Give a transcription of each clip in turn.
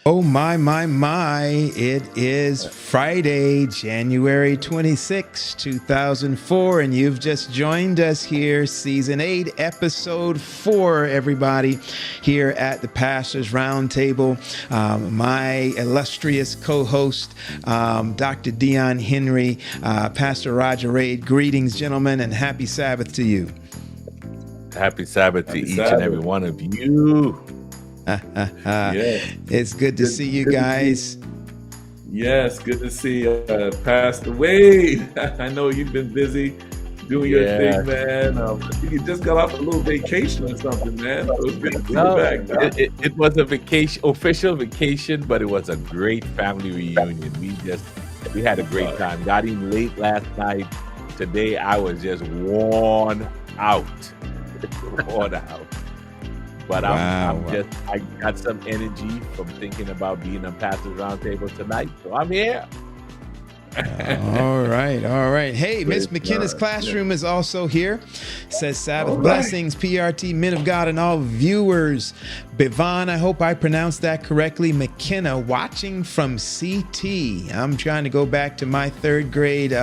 Oh, my. It is Friday, January 26, 2004, and you've just joined us here, Season 8, Episode 4, everybody, here at the Pastors Roundtable. My illustrious co-host, Dr. Dion Henry, Pastor Roger Raid. Greetings, gentlemen, and happy Sabbath to you. Happy Sabbath to each and every one of you. It's good to see you guys. Yes, good to see Pastor Wade. I know you've been busy doing your thing, man. You just got off a little vacation or something, man. So it's good to see you back. It was a vacation, official vacation, but it was a great family reunion. We had a great time. Got in late last night. Today I was just worn out. But I got some energy from thinking about being on Pastor's Roundtable tonight, so I'm here. All right. Hey, Miss McKenna's classroom is also here. Says Sabbath blessings, PRT, men of God, and all viewers. Bivan, I hope I pronounced that correctly. McKenna, watching from CT. I'm trying to go back to my third grade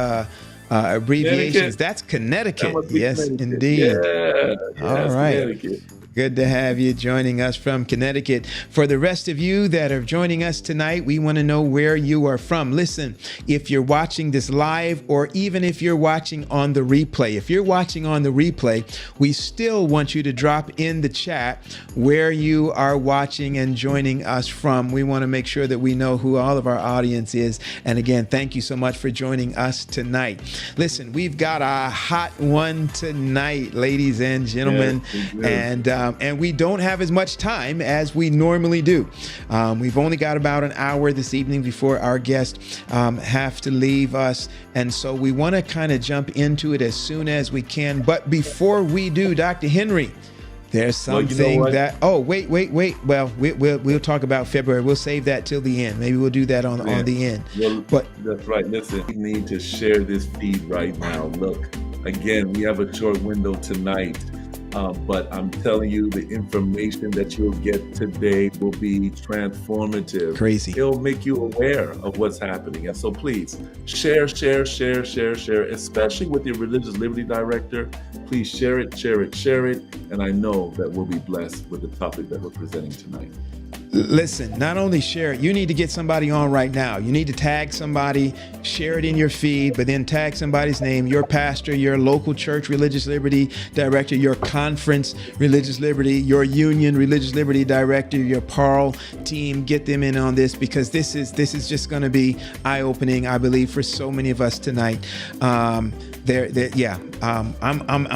abbreviations. That's Connecticut. Yes, indeed. Yeah, all right. Connecticut. Good to have you joining us from Connecticut. For the rest of you that are joining us tonight, we want to know where you are from. Listen, if you're watching this live or even if you're watching on the replay, if you're watching on the replay, we still want you to drop in the chat where you are watching and joining us from. We want to make sure that we know who all of our audience is. And again, thank you so much for joining us tonight. Listen, we've got a hot one tonight, ladies and gentlemen. Yes, and we don't have as much time as we normally do. We've only got about an hour this evening before our guests have to leave us. And so we want to kind of jump into it as soon as we can. But before we do, Dr. Henry, there's something wait. Well, we'll talk about February. We'll save that till the end. Maybe we'll do that on the end. Well, but that's right. Listen, we need to share this feed right now. Look, again, we have a short window tonight. But I'm telling you, the information that you'll get today will be transformative. Crazy. It'll make you aware of what's happening. And so please share, especially with your religious liberty director. Please share it. And I know that we'll be blessed with the topic that we're presenting tonight. Listen, not only share it, you need to get somebody on right now. You need to tag somebody, share it in your feed, but then tag somebody's name, your pastor, your local church religious liberty director, your conference religious liberty, your union religious liberty director, your PARL team. Get them in on this because this is just going to be eye-opening, I believe, for so many of us tonight. I'm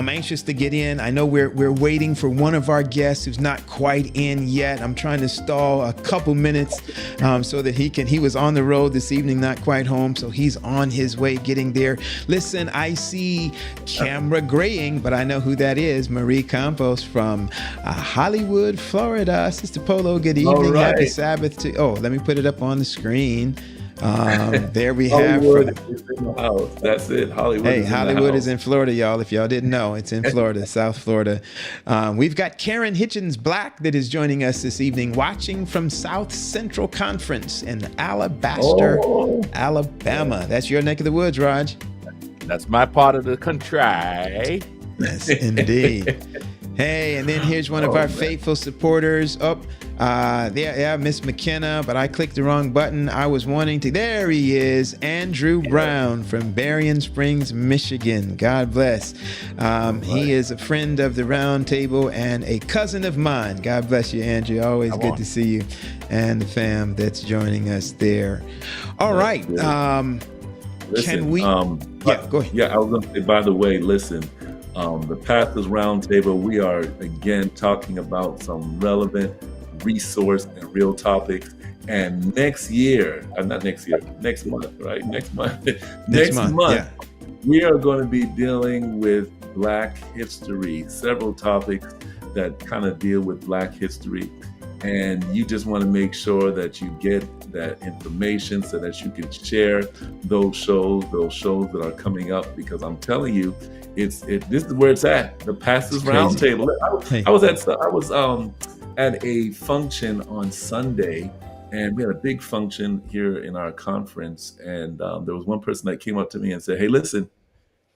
anxious to get in. I know we're waiting for one of our guests who's not quite in yet. I'm trying to stall a couple minutes so that he was on the road this evening, not quite home, so he's on his way getting there. Listen, I see camera graying, but I know who that is. Marie Campos from Hollywood, Florida. Sister Polo, good evening. Right. Happy Sabbath to let me put it up on the screen. There we Hollywood have. is in the house. That's it. Hollywood. Hey, Hollywood is in Florida, y'all. If y'all didn't know, it's in Florida, South Florida. We've got Karen Hitchens Black that is joining us this evening, watching from South Central Conference in Alabaster, Alabama. That's your neck of the woods, Raj. That's my part of the country. Yes, indeed. Hey, and then here's one of our faithful supporters. Miss McKenna, but I clicked the wrong button. I was wanting to. There he is, Andrew Brown from Berrien Springs, Michigan. God bless. He is a friend of the Roundtable and a cousin of mine. God bless you, Andrew. Always good to see you and the fam that's joining us there. All right. Listen, can we? Go ahead. Yeah, I was going to say, by the way, listen. The Pastors Roundtable, we are again talking about some relevant resource and real topics. And next month, right? Next month, we are going to be dealing with Black history, several topics that kind of deal with Black history. And you just want to make sure that you get that information so that you can share those shows that are coming up, because I'm telling you, this is where it's at. The Pastors Roundtable. I was at a function on Sunday, and we had a big function here in our conference. And there was one person that came up to me and said, "Hey, listen,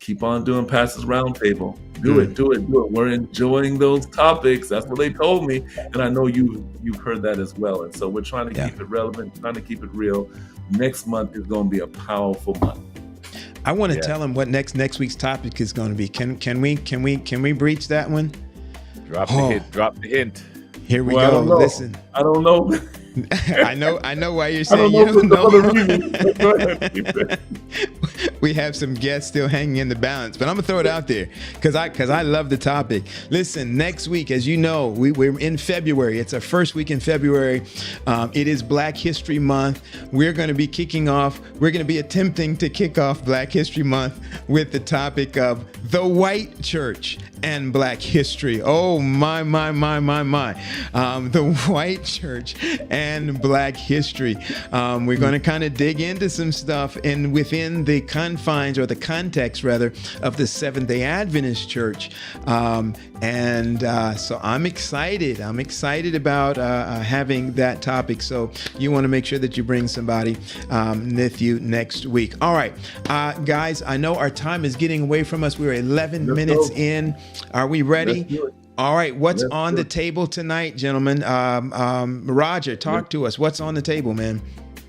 keep on doing Pastors Roundtable. Do it, Mm, do it, do it. We're enjoying those topics." That's what they told me, and I know you've heard that as well. And so we're trying to yeah. keep it relevant, trying to keep it real. Next month is going to be a powerful month. I want to Yeah. tell him what next week's topic is going to be. Can we breach that one? Drop the Oh. hint. Drop the hint. Here we Well, I go. don't know. Listen, I don't know. I know why you're I saying don't you know don't for some other know. reason. But go ahead. We have some guests still hanging in the balance, but I'm gonna throw it out there because I love the topic. Listen, next week, as you know, we're in February. It's our first week in February. It is Black History Month. We're going to be kicking off. We're going to be attempting to kick off Black History Month with the topic of the white church and Black history. Oh my. The white church and Black history. We're going to kind of dig into some stuff and within the confines or the context rather of the Seventh-day Adventist Church. So I'm excited. I'm excited about having that topic. So you want to make sure that you bring somebody with you next week. All right, guys, I know our time is getting away from us. We're 11 Let's minutes go. in. Are we ready? Let's do it. All right, what's Let's on do the it. table tonight, gentlemen? Roger, talk to us. What's on the table, man?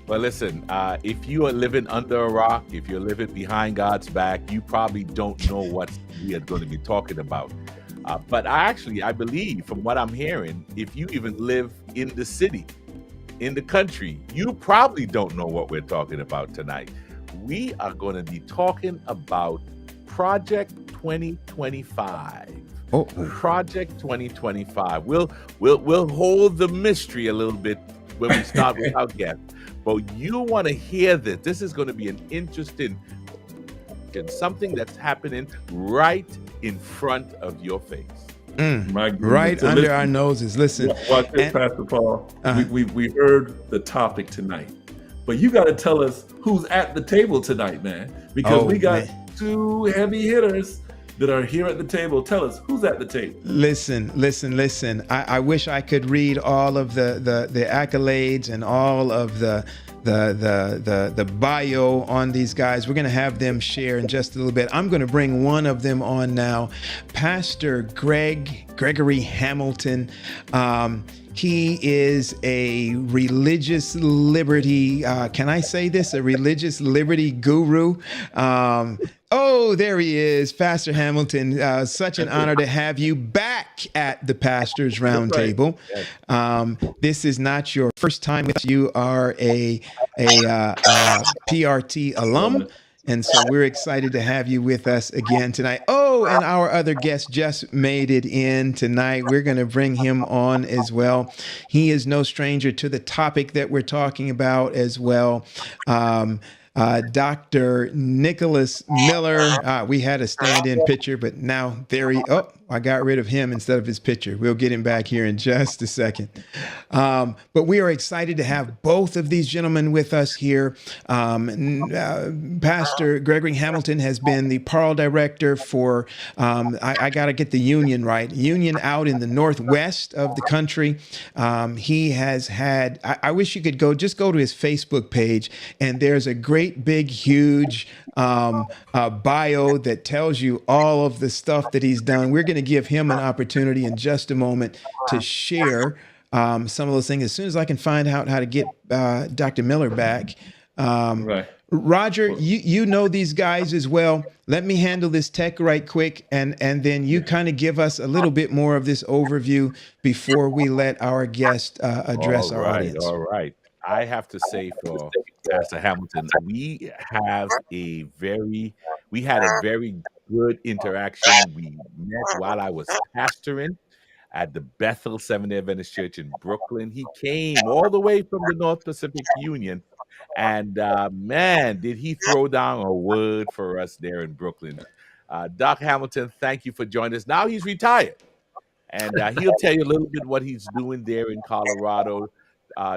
Well, listen, if you are living under a rock, if you're living behind God's back, you probably don't know what we are going to be talking about. But I believe from what I'm hearing, if you even live in the city, in the country, you probably don't know what we're talking about tonight. We are going to be talking about Project 2025. Oh, Project 2025. We'll hold the mystery a little bit when we start with our guest. But you want to hear this. This is going to be an interesting, something that's happening right in front of your face. My goodness. right So under listen, our noses. Listen, watch this, and- Pastor Paul. Uh-huh. We heard the topic tonight, but you got to tell us who's at the table tonight, man, because Oh, we got man. two heavy hitters that are here at the table. Tell us who's at the table. Listen. I wish I could read all of the accolades and all of the bio on these guys. We're going to have them share in just a little bit. I'm going to bring one of them on now, Pastor Gregory Hamilton. He is a religious liberty, can I say this? A religious liberty guru. Oh, there he is, Pastor Hamilton. Such an honor to have you back at the Pastors Roundtable. This is not your first time with us. You are a PRT alum. And so we're excited to have you with us again tonight. Oh, and our other guest just made it in tonight. We're going to bring him on as well. He is no stranger to the topic that we're talking about as well. Dr. Nicholas Miller. We had a stand-in picture, but now I got rid of him instead of his picture. We'll get him back here in just a second. But we are excited to have both of these gentlemen with us here. Pastor Gregory Hamilton has been the Parle director for, I got to get the Union right, Union out in the northwest of the country. He has had, I wish you could go to his Facebook page, and there's a great big huge bio that tells you all of the stuff that he's done. We're going to give him an opportunity in just a moment to share some of those things as soon as I can find out how to get Dr. Miller back. Right. Roger, you know these guys as well. Let me handle this tech right quick, and then you kind of give us a little bit more of this overview before we let our guest address our audience. All right. I have to say for Pastor Hamilton, we had a very good interaction. We met while I was pastoring at the Bethel Seventh-day Adventist Church in Brooklyn. He came all the way from the North Pacific Union, and man, did he throw down a word for us there in Brooklyn. Doc Hamilton, thank you for joining us. Now he's retired, and he'll tell you a little bit what he's doing there in Colorado.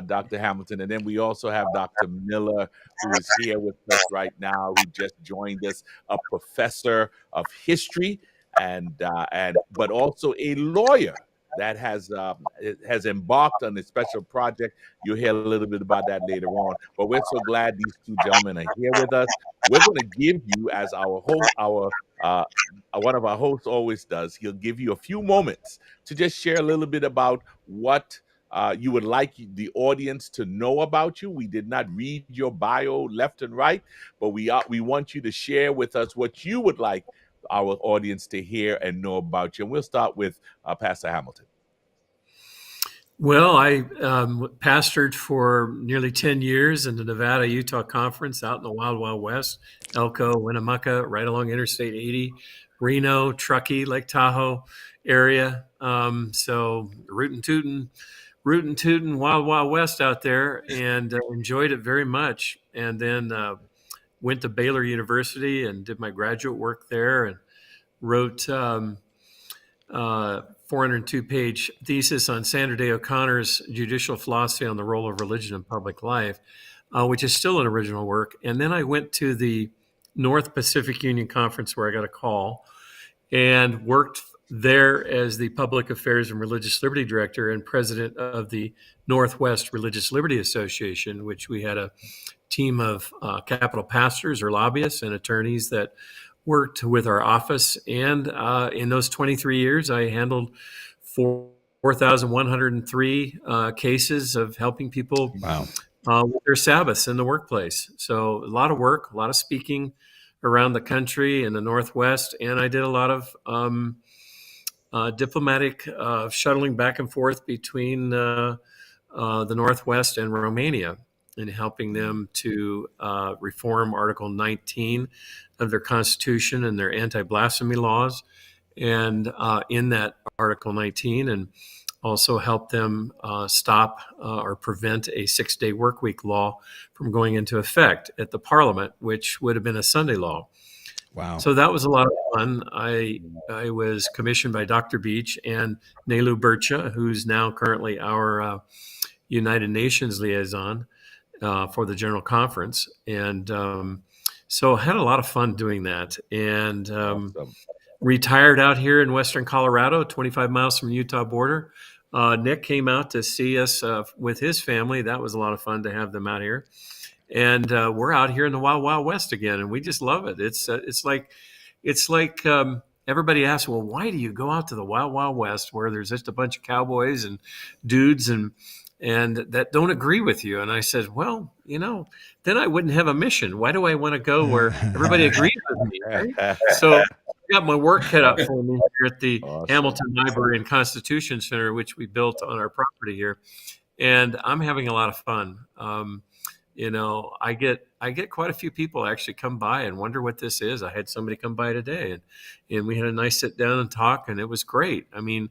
Dr. Hamilton, and then we also have Dr. Miller, who is here with us right now, who just joined us, a professor of history and but also a lawyer. that has embarked on a special project. You'll hear a little bit about that later on. But we're so glad these two gentlemen are here with us. We're going to give you, as our host, our one of our hosts always does, he'll give you a few moments to just share a little bit about what you would like the audience to know about you. We did not read your bio left and right, but we want you to share with us what you would like our audience to hear and know about you. And we'll start with Pastor Hamilton. Well, I pastored for nearly 10 years in the Nevada-Utah Conference out in the Wild Wild West, Elko, Winnemucca, right along Interstate 80, Reno, Truckee, Lake Tahoe area. So rootin' tootin', Wild Wild West out there, and enjoyed it very much. And then went to Baylor University and did my graduate work there and wrote 402-page thesis on Sandra Day O'Connor's Judicial Philosophy on the Role of Religion in Public Life, which is still an original work. And then I went to the North Pacific Union Conference where I got a call and worked there as the Public Affairs and Religious Liberty Director and President of the Northwest Religious Liberty Association, which we had a team of Capitol pastors or lobbyists and attorneys that worked with our office. And in those 23 years, I handled 4,103 cases of helping people with their Sabbaths in the workplace. So a lot of work, a lot of speaking around the country in the Northwest. And I did a lot of diplomatic shuttling back and forth between the Northwest and Romania in helping them to reform Article 19 of their Constitution and their anti-blasphemy laws. And in that Article 19, and also help them stop or prevent a 6-day work week law from going into effect at the Parliament, which would have been a Sunday law. Wow. So that was a lot of fun. I was commissioned by Dr. Beach and Nelu Burcha, who's now currently our United Nations liaison for the General Conference. And so I had a lot of fun doing that. And Awesome. retired out here in Western Colorado, 25 miles from the Utah border. Nick came out to see us with his family. That was a lot of fun to have them out here. And we're out here in the Wild Wild West again, and we just love it. It's like everybody asks, well, why do you go out to the Wild Wild West where there's just a bunch of cowboys and dudes and that don't agree with you? And I said, well, then I wouldn't have a mission. Why do I want to go where everybody agrees with me? Right? So I got my work cut out for me here at the Hamilton Library and Constitution Center, which we built on our property here. And I'm having a lot of fun. I get quite a few people actually come by and wonder what this is. I had somebody come by today and we had a nice sit down and talk, and it was great. I mean,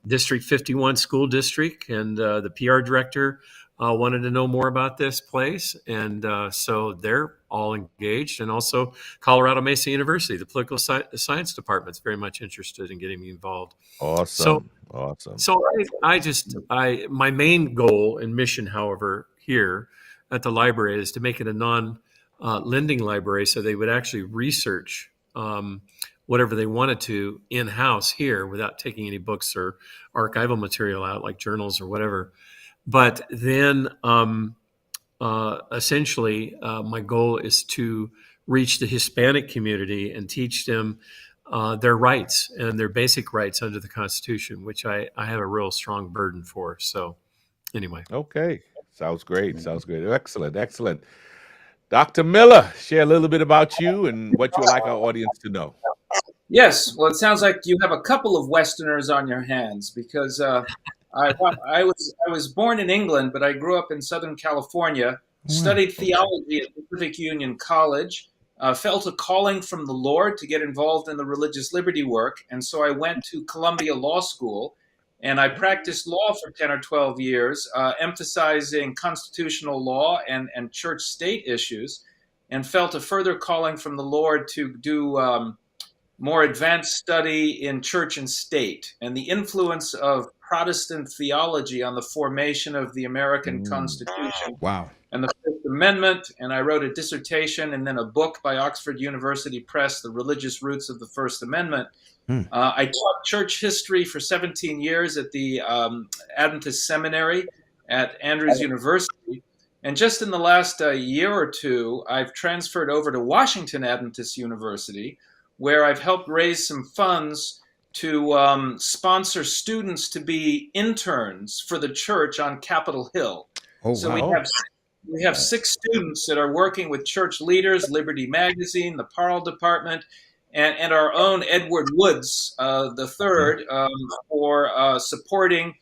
District 51 school district and the PR director wanted to know more about this place. And so they're all engaged. And also Colorado Mesa University, the political science department is very much interested in getting me involved. Awesome. So my main goal and mission, however, here at the library is to make it a non-lending library, so they would actually research whatever they wanted to in-house here without taking any books or archival material out, like journals or whatever. But then essentially my goal is to reach the Hispanic community and teach them their rights and their basic rights under the Constitution, which I have a real strong burden for. So anyway. Okay. Sounds great. Excellent. Dr. Miller, share a little bit about you and what you would like our audience to know. Yes. Well, it sounds like you have a couple of Westerners on your hands, because I was born in England, but I grew up in Southern California, studied theology at Pacific Union College, felt a calling from the Lord to get involved in the religious liberty work. And so I went to Columbia Law School, and I practiced law for 10 or 12 years, emphasizing constitutional law and church-state issues, and felt a further calling from the Lord to do more advanced study in church and state and the influence of Protestant theology on the formation of the American Constitution Wow. and the First Amendment, and I wrote a dissertation and then a book by Oxford University Press, The Religious Roots of the First Amendment. I taught church history for 17 years at the Adventist Seminary at Andrews University. And just in the last year or two, I've transferred over to Washington Adventist University, where I've helped raise some funds to sponsor students to be interns for the church on Capitol Hill. Oh, So wow. we have 6 students that are working with church leaders, Liberty Magazine, the Parle Department, and our own Edward Woods the third for supporting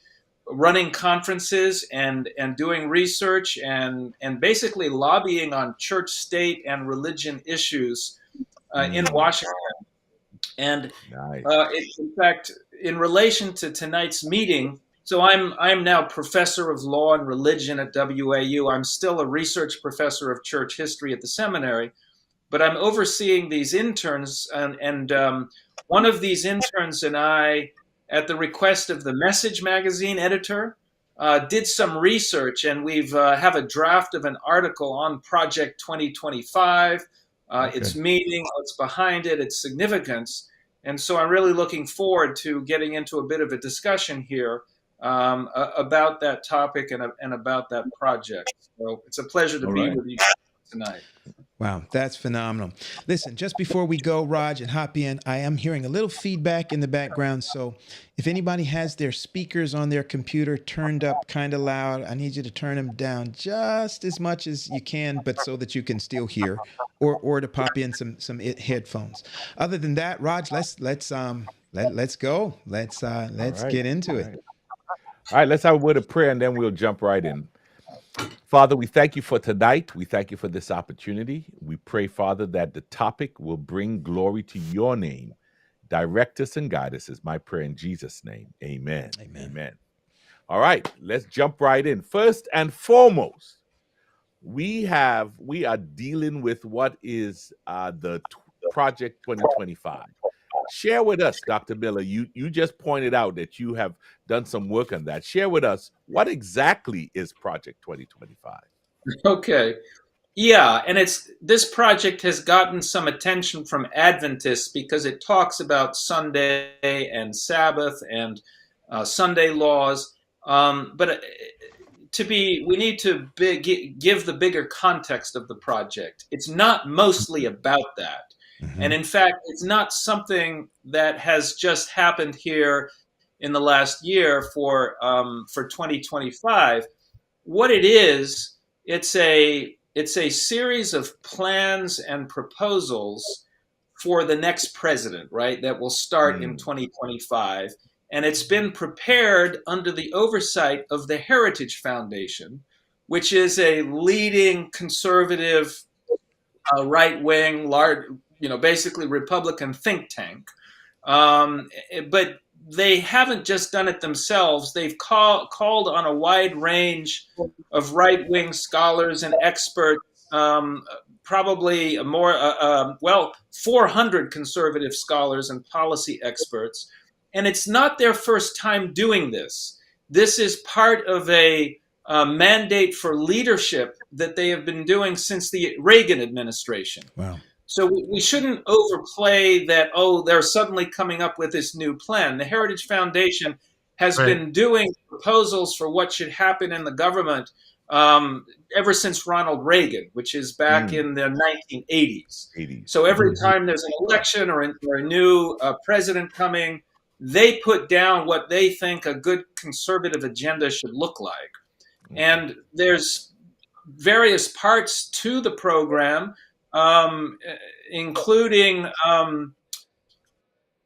running conferences and doing research and basically lobbying on church, state, and religion issues in Washington. And in fact, in relation to tonight's meeting, so I'm now professor of law and religion at WAU. I'm still a research professor of church history at the seminary, but I'm overseeing these interns, and one of these interns and I, at the request of the Message magazine editor, did some research, and we've have a draft of an article on Project 2025, its meaning, what's behind it, its significance. And so I'm really looking forward to getting into a bit of a discussion here about that topic and about that project. So it's a pleasure to be with you tonight. Wow, that's phenomenal. Listen, just before we go, Raj, and hop in, I am hearing a little feedback in the background. So if anybody has their speakers on their computer turned up kind of loud, I need you to turn them down just as much as you can, but so that you can still hear, or to pop in some headphones. Other than that, Raj, let's go. Let's get into it. All right, let's have a word of prayer and then we'll jump right in. Father, we thank you for tonight. We thank you for this opportunity. We pray, Father, that the topic will bring glory to your name. Direct us and guide us is my prayer in Jesus' name. Amen. Amen. Amen. All right, let's jump right in. First and foremost, we are dealing with what is the Project 2025. Share with us, Dr. Miller. You just pointed out that you have done some work on that. Share with us, what exactly is Project 2025? Okay. Yeah, and this project has gotten some attention from Adventists because it talks about Sunday and Sabbath and Sunday laws. But we need to give the bigger context of the project. It's not mostly about that. Mm-hmm. And in fact, it's not something that has just happened here in the last year for 2025. What it is, it's a series of plans and proposals for the next president, right? That will start in 2025. And it's been prepared under the oversight of the Heritage Foundation, which is a leading conservative, right-wing, large, basically Republican think tank. But they haven't just done it themselves. They've called on a wide range of right-wing scholars and experts, probably more, 400 conservative scholars and policy experts. And it's not their first time doing this. This is part of a mandate for leadership that they have been doing since the Reagan administration. Wow. So we shouldn't overplay that, they're suddenly coming up with this new plan. The Heritage Foundation has been doing proposals for what should happen in the government ever since Ronald Reagan, which is back in the 1980s. So every time there's an election or a new president coming, they put down what they think a good conservative agenda should look like. And there's various parts to the program, including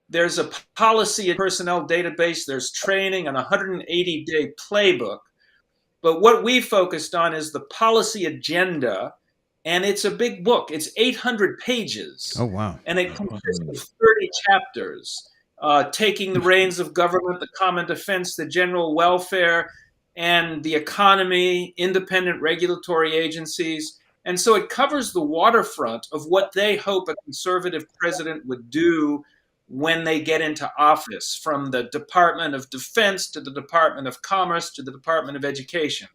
there's a policy and personnel database, there's training, and a 180-day playbook. But what we focused on is the policy agenda, and it's a big book. It's 800 pages. Oh, wow. And it consists of 30 chapters, taking the reins of government, the common defense, the general welfare, and the economy, independent regulatory agencies. And so it covers the waterfront of what they hope a conservative president would do when they get into office, from the Department of Defense to the Department of Commerce to the Department of Education.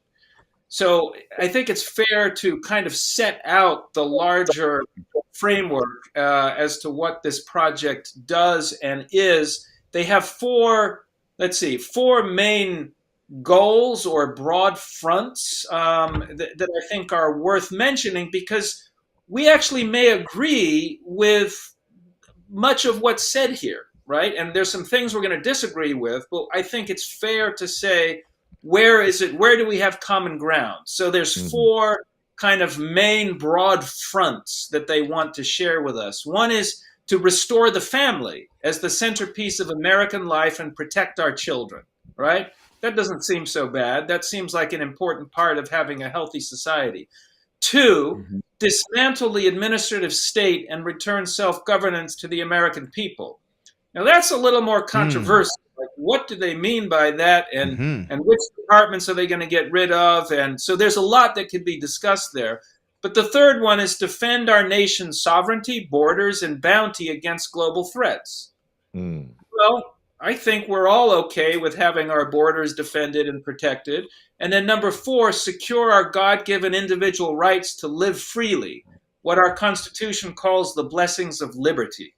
So I think it's fair to kind of set out the larger framework as to what this project does and is. They have four main goals or broad fronts that I think are worth mentioning, because we actually may agree with much of what's said here, right? And there's some things we're going to disagree with, but I think it's fair to say, where do we have common ground? So there's four kind of main broad fronts that they want to share with us. One is to restore the family as the centerpiece of American life and protect our children, right? That doesn't seem so bad. That seems like an important part of having a healthy society. Two, dismantle the administrative state and return self-governance to the American people. Now that's a little more controversial. Like, what do they mean by that, and which departments are they going to get rid of? And so there's a lot that could be discussed there. But the third one is defend our nation's sovereignty, borders, and bounty against global threats. Well, I think we're all okay with having our borders defended and protected. And then number four, secure our God-given individual rights to live freely, what our Constitution calls the blessings of liberty.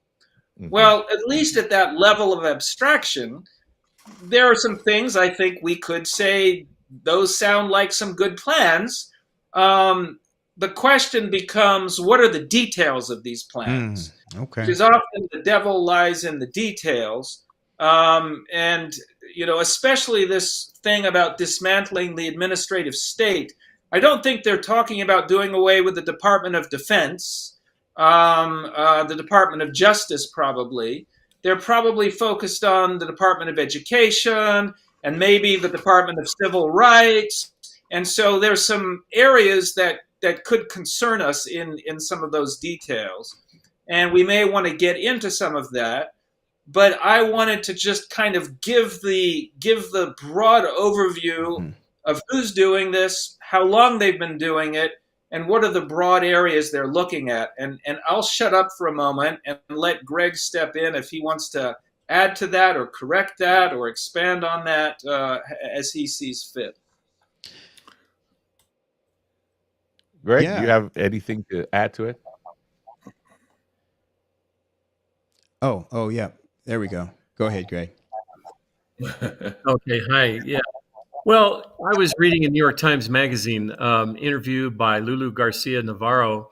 Well, at least at that level of abstraction, there are some things I think we could say those sound like some good plans. The question becomes, what are the details of these plans? Okay. Because often the devil lies in the details. And, especially this thing about dismantling the administrative state, I don't think they're talking about doing away with the Department of Defense, the Department of Justice probably. They're probably focused on the Department of Education and maybe the Department of Civil Rights. And so there's some areas that could concern us in some of those details. And we may want to get into some of that. But I wanted to just kind of give the broad overview of who's doing this, how long they've been doing it, and what are the broad areas they're looking at. And I'll shut up for a moment and let Greg step in if he wants to add to that or correct that or expand on that as he sees fit. Greg, do you have anything to add to it? Oh, yeah. There we go. Go ahead, Greg. Okay, hi. Yeah. Well, I was reading a New York Times Magazine interview by Lulu Garcia Navarro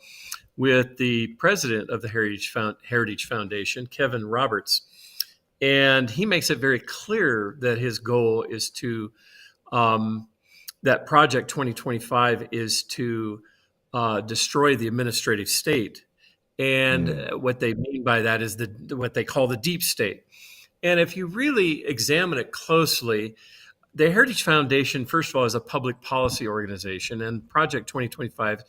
with the president of the Heritage Foundation, Kevin Roberts. And he makes it very clear that his goal is to, that Project 2025 is to destroy the administrative state. And what they mean by that is what they call the deep state. And if you really examine it closely, the Heritage Foundation, first of all, is a public policy organization, and Project 2025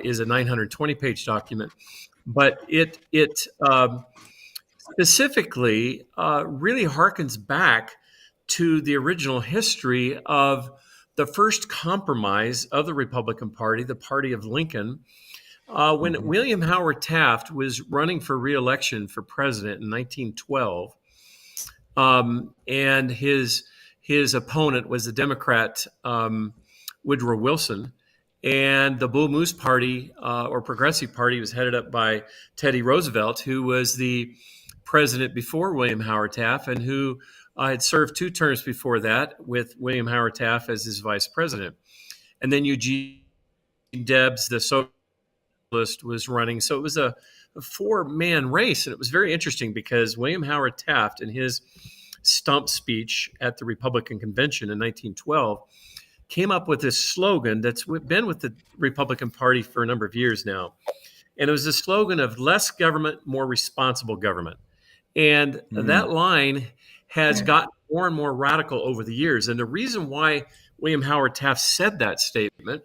is a 920-page document. But it specifically really harkens back to the original history of the first compromise of the Republican Party, the party of Lincoln, when William Howard Taft was running for re-election for president in 1912, and his opponent was the Democrat Woodrow Wilson, and the Bull Moose Party or Progressive Party was headed up by Teddy Roosevelt, who was the president before William Howard Taft and who had served 2 terms before that with William Howard Taft as his vice president. And then Eugene Debs, the socialist, was running. So it was a 4-man race. And it was very interesting because William Howard Taft, in his stump speech at the Republican Convention in 1912, came up with this slogan that's been with the Republican Party for a number of years now. And it was a slogan of less government, more responsible government. And that line has gotten more and more radical over the years. And the reason why William Howard Taft said that statement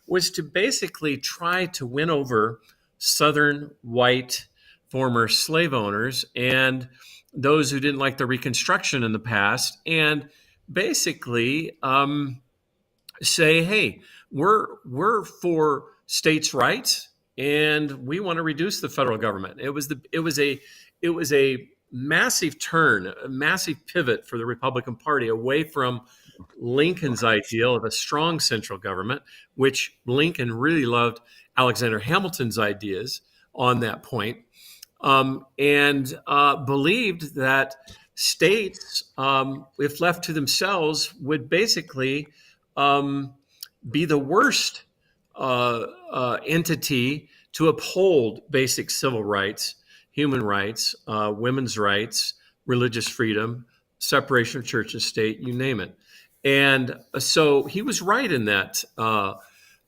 was to basically try to win over Southern white former slave owners and those who didn't like the Reconstruction in the past, and basically say, hey, we're for states' rights and we want to reduce the federal government. It was a massive turn, a massive pivot for the Republican Party away from Lincoln's ideal of a strong central government, which Lincoln really loved Alexander Hamilton's ideas on that point, and believed that states, if left to themselves, would basically be the worst entity to uphold basic civil rights, human rights, women's rights, religious freedom, separation of church and state, you name it. And so he was right in that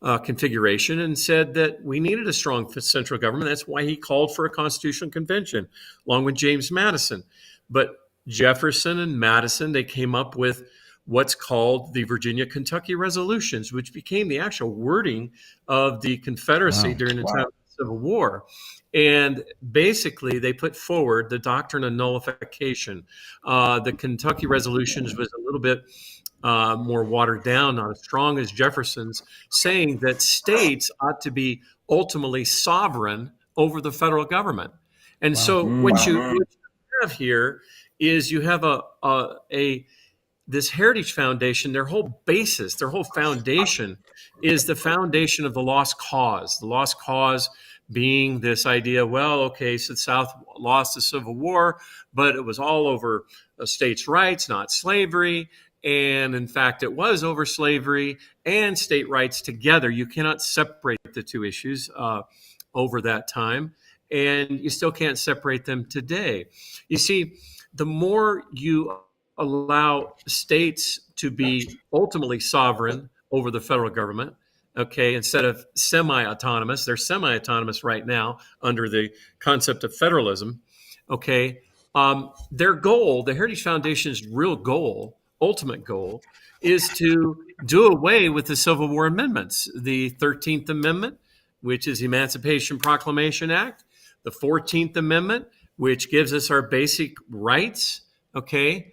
configuration and said that we needed a strong central government. That's why he called for a constitutional convention, along with James Madison. But Jefferson and Madison, they came up with what's called the Virginia-Kentucky resolutions, which became the actual wording of the Confederacy during the time of the Civil War. And basically, they put forward the doctrine of nullification. The Kentucky resolutions was a little bit more watered down, not as strong as Jefferson's, saying that states ought to be ultimately sovereign over the federal government. And so what you have here is you have this Heritage Foundation. Their whole basis, their whole foundation is the foundation of the lost cause. The lost cause being this idea, well, okay, so the South lost the Civil War, but it was all over states' rights, not slavery. And in fact, it was over slavery and state rights together. You cannot separate the two issues over that time. And you still can't separate them today. You see, the more you allow states to be ultimately sovereign over the federal government, okay, instead of semi-autonomous, they're semi-autonomous right now under the concept of federalism, okay, their goal, the Heritage Foundation's real goal, ultimate goal, is to do away with the Civil War amendments, the 13th Amendment, which is the Emancipation Proclamation Act, the 14th Amendment, which gives us our basic rights, okay,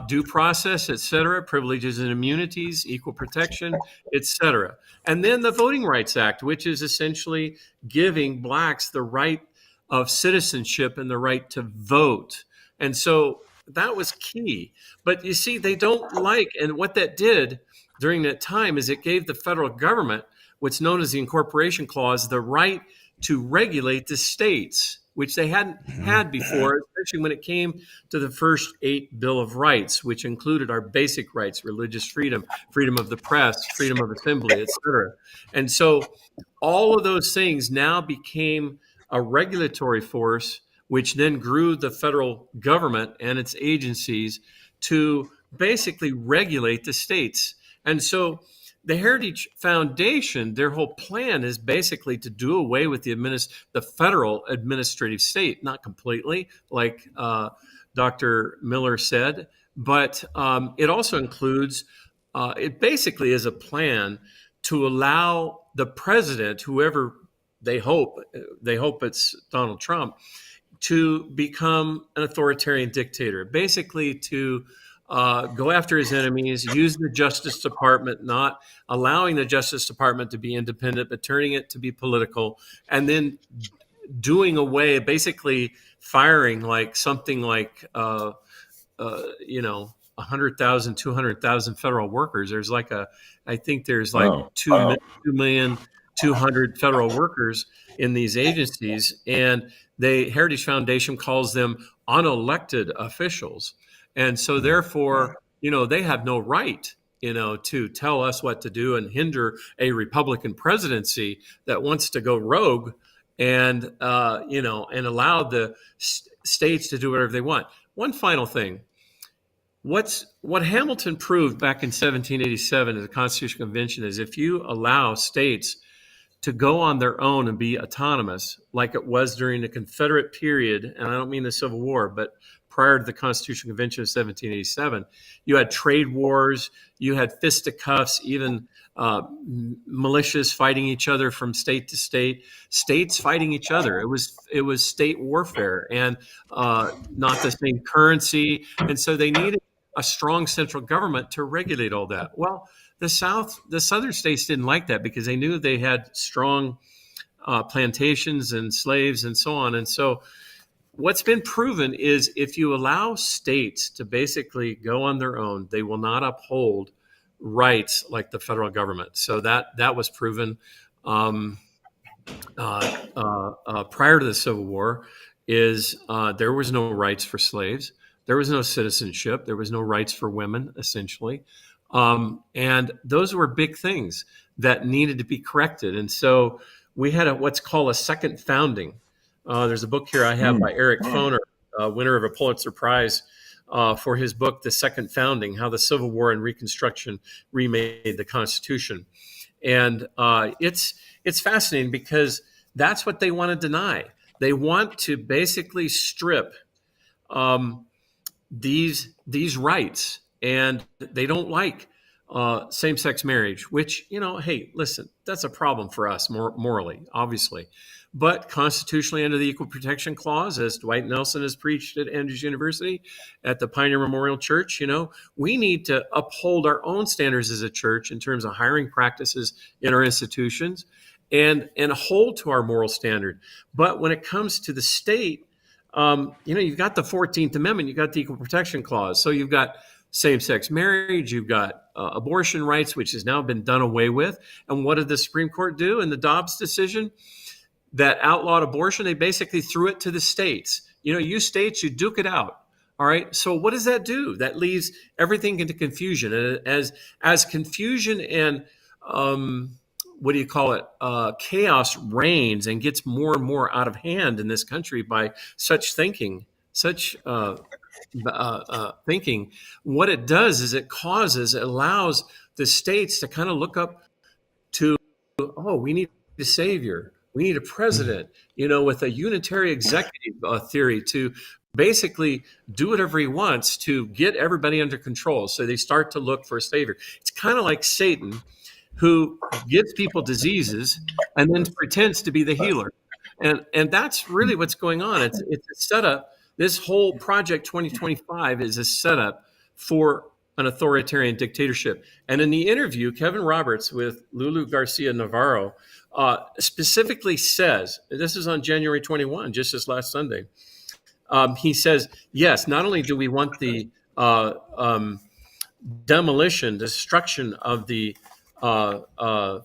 due process, et cetera, privileges and immunities, equal protection, et cetera. And then the Voting Rights Act, which is essentially giving blacks the right of citizenship and the right to vote. And so that was key. But you see, they don't like, and what that did during that time is it gave the federal government what's known as the Incorporation Clause, the right to regulate the states, which they hadn't had before, especially when it came to the first 8 Bill of Rights, which included our basic rights, religious freedom, freedom of the press, freedom of assembly, et cetera. And so all of those things now became a regulatory force, which then grew the federal government and its agencies to basically regulate the states. And so the Heritage Foundation, their whole plan is basically to do away with the federal administrative state, not completely, like Dr. Miller said, but it also includes, it basically is a plan to allow the president, whoever they hope it's Donald Trump, to become an authoritarian dictator, basically to go after his enemies, use the Justice Department, not allowing the Justice Department to be independent, but turning it to be political, and then doing away, basically firing like something like, 100,000, 200,000 federal workers. There's like I think there's like 2,200,000 federal workers in these agencies, and the Heritage Foundation calls them unelected officials. And so therefore, they have no right, to tell us what to do and hinder a Republican presidency that wants to go rogue and, and allow the states to do whatever they want. One final thing. What Hamilton proved back in 1787 at the Constitutional Convention is if you allow states to go on their own and be autonomous, like it was during the Confederate period, and I don't mean the Civil War, but prior to the Constitutional Convention of 1787, you had trade wars, you had fisticuffs, even militias fighting each other from state to state, states fighting each other. It was state warfare and not the same currency, and so they needed a strong central government to regulate all that. Well, the southern states didn't like that because they knew they had strong plantations and slaves and so on. And so what's been proven is if you allow states to basically go on their own, they will not uphold rights like the federal government. So that was proven um, prior to the Civil War. Is there was no rights for slaves, there was no citizenship, there was no rights for women, essentially, and those were big things that needed to be corrected. And so we had what's called a second founding. There's a book here I have by Eric Foner, winner of a Pulitzer Prize for his book, The Second Founding, How the Civil War and Reconstruction Remade the Constitution. And it's fascinating because that's what they want to deny. They want to basically strip these rights, and they don't like same-sex marriage, which, hey, listen, that's a problem for us morally, obviously. But constitutionally, under the Equal Protection Clause, as Dwight Nelson has preached at Andrews University, at the Pioneer Memorial Church, we need to uphold our own standards as a church in terms of hiring practices in our institutions and hold to our moral standard. But when it comes to the state, you've got the 14th Amendment, you've got the Equal Protection Clause. So you've got same-sex marriage, you've got abortion rights, which has now been done away with. And what did the Supreme Court do in the Dobbs decision that outlawed abortion? They basically threw it to the states. You states, you duke it out. All right. So what does that do? That leaves everything into confusion. And as confusion and chaos reigns and gets more and more out of hand in this country by such thinking, what it does is it allows the states to kind of look up to, we need a savior. We need a president, with a unitary executive theory to basically do whatever he wants to get everybody under control. So they start to look for a savior. It's kind of like Satan, who gives people diseases and then pretends to be the healer. And that's really what's going on. It's a setup. This whole Project 2025 is a setup for an authoritarian dictatorship. And in the interview, Kevin Roberts with Lulu Garcia Navarro specifically says, this is on January 21, just this last Sunday, he says, yes, not only do we want the destruction of the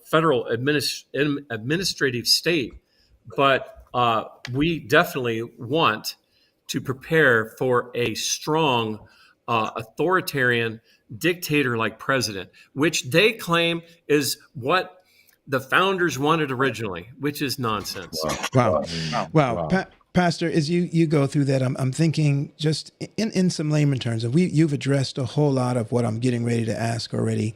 federal administrative state, but we definitely want to prepare for a strong authoritarian dictator-like president, which they claim is what the founders wanted originally, which is nonsense. Wow. Pastor, as you go through that, I'm thinking just in some layman terms, and you've addressed a whole lot of what I'm getting ready to ask already.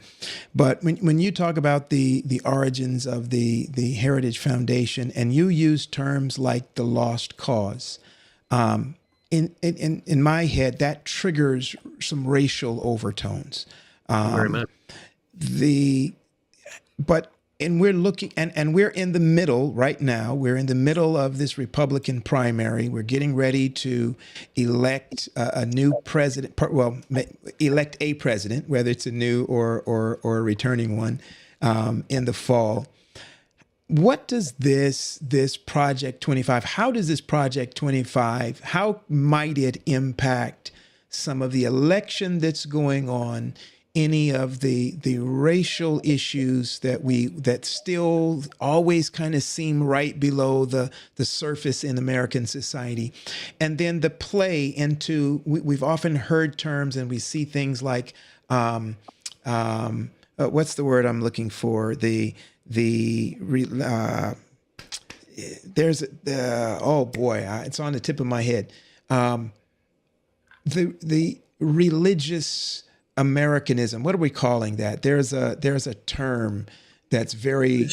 But when you talk about the origins of the Heritage Foundation, and you use terms like the lost cause, in my head, that triggers some racial overtones. Very much. And we're looking, and we're in the middle right now. We're in the middle of this Republican primary. We're getting ready to elect a new president. Elect a president, whether it's a new or a returning one, in the fall. What does this Project 25? How does this Project 25? How might it impact some of the election that's going on? Any of the racial issues that still always kind of seem right below the surface in American society, and then the play into we've often heard terms and we see things like what's the word I'm looking for, there's it's on the tip of my head, the religious Americanism. What are we calling that? There's a term that's very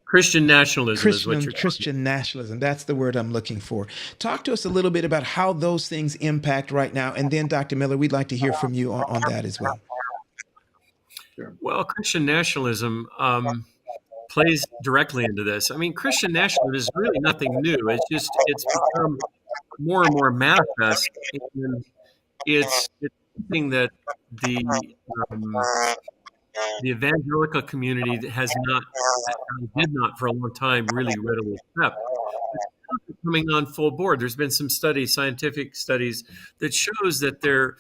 Christian nationalism. Christian nationalism. That's the word I'm looking for. Talk to us a little bit about how those things impact right now, and then Dr. Miller, we'd like to hear from you on that as well. Sure. Well, Christian nationalism plays directly into this. I mean, Christian nationalism is really nothing new. It's become more and more manifest, and it's something that the evangelical community did not for a long time really readily accept. coming on full board. There's been some studies, scientific studies, that shows that they're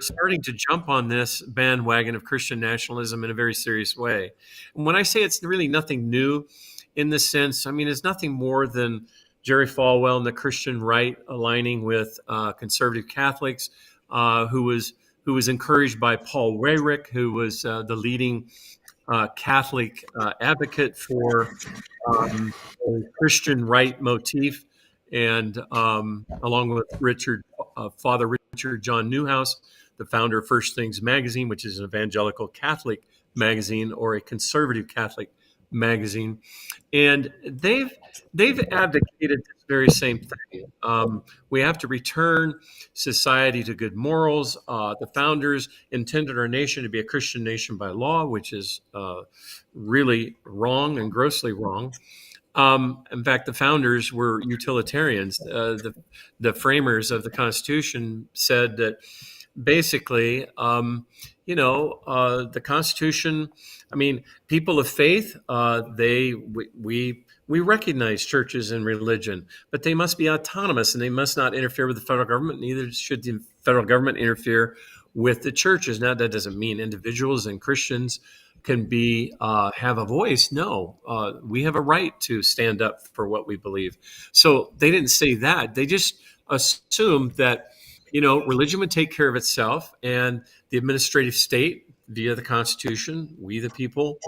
starting to jump on this bandwagon of Christian nationalism in a very serious way. And when I say it's really nothing new, in the sense, I mean, it's nothing more than Jerry Falwell and the Christian right aligning with conservative Catholics, who was encouraged by Paul Weyrich, who was the leading Catholic advocate for a Christian right motif, and along with Father Richard John Newhouse, the founder of First Things Magazine, which is an evangelical Catholic magazine or a conservative Catholic magazine, and they've advocated this very same thing. We have to return society to good morals. The founders intended our nation to be a Christian nation by law, which is really wrong and grossly wrong. In fact, the founders were utilitarians. The framers of the Constitution said that basically, the Constitution. I mean, people of faith, we recognize churches and religion, but they must be autonomous and they must not interfere with the federal government. Neither should the federal government interfere with the churches. Now, that doesn't mean individuals and Christians can have a voice. No, we have a right to stand up for what we believe. So they didn't say that. They just assumed that, religion would take care of itself, and the administrative state, via the Constitution, we the people,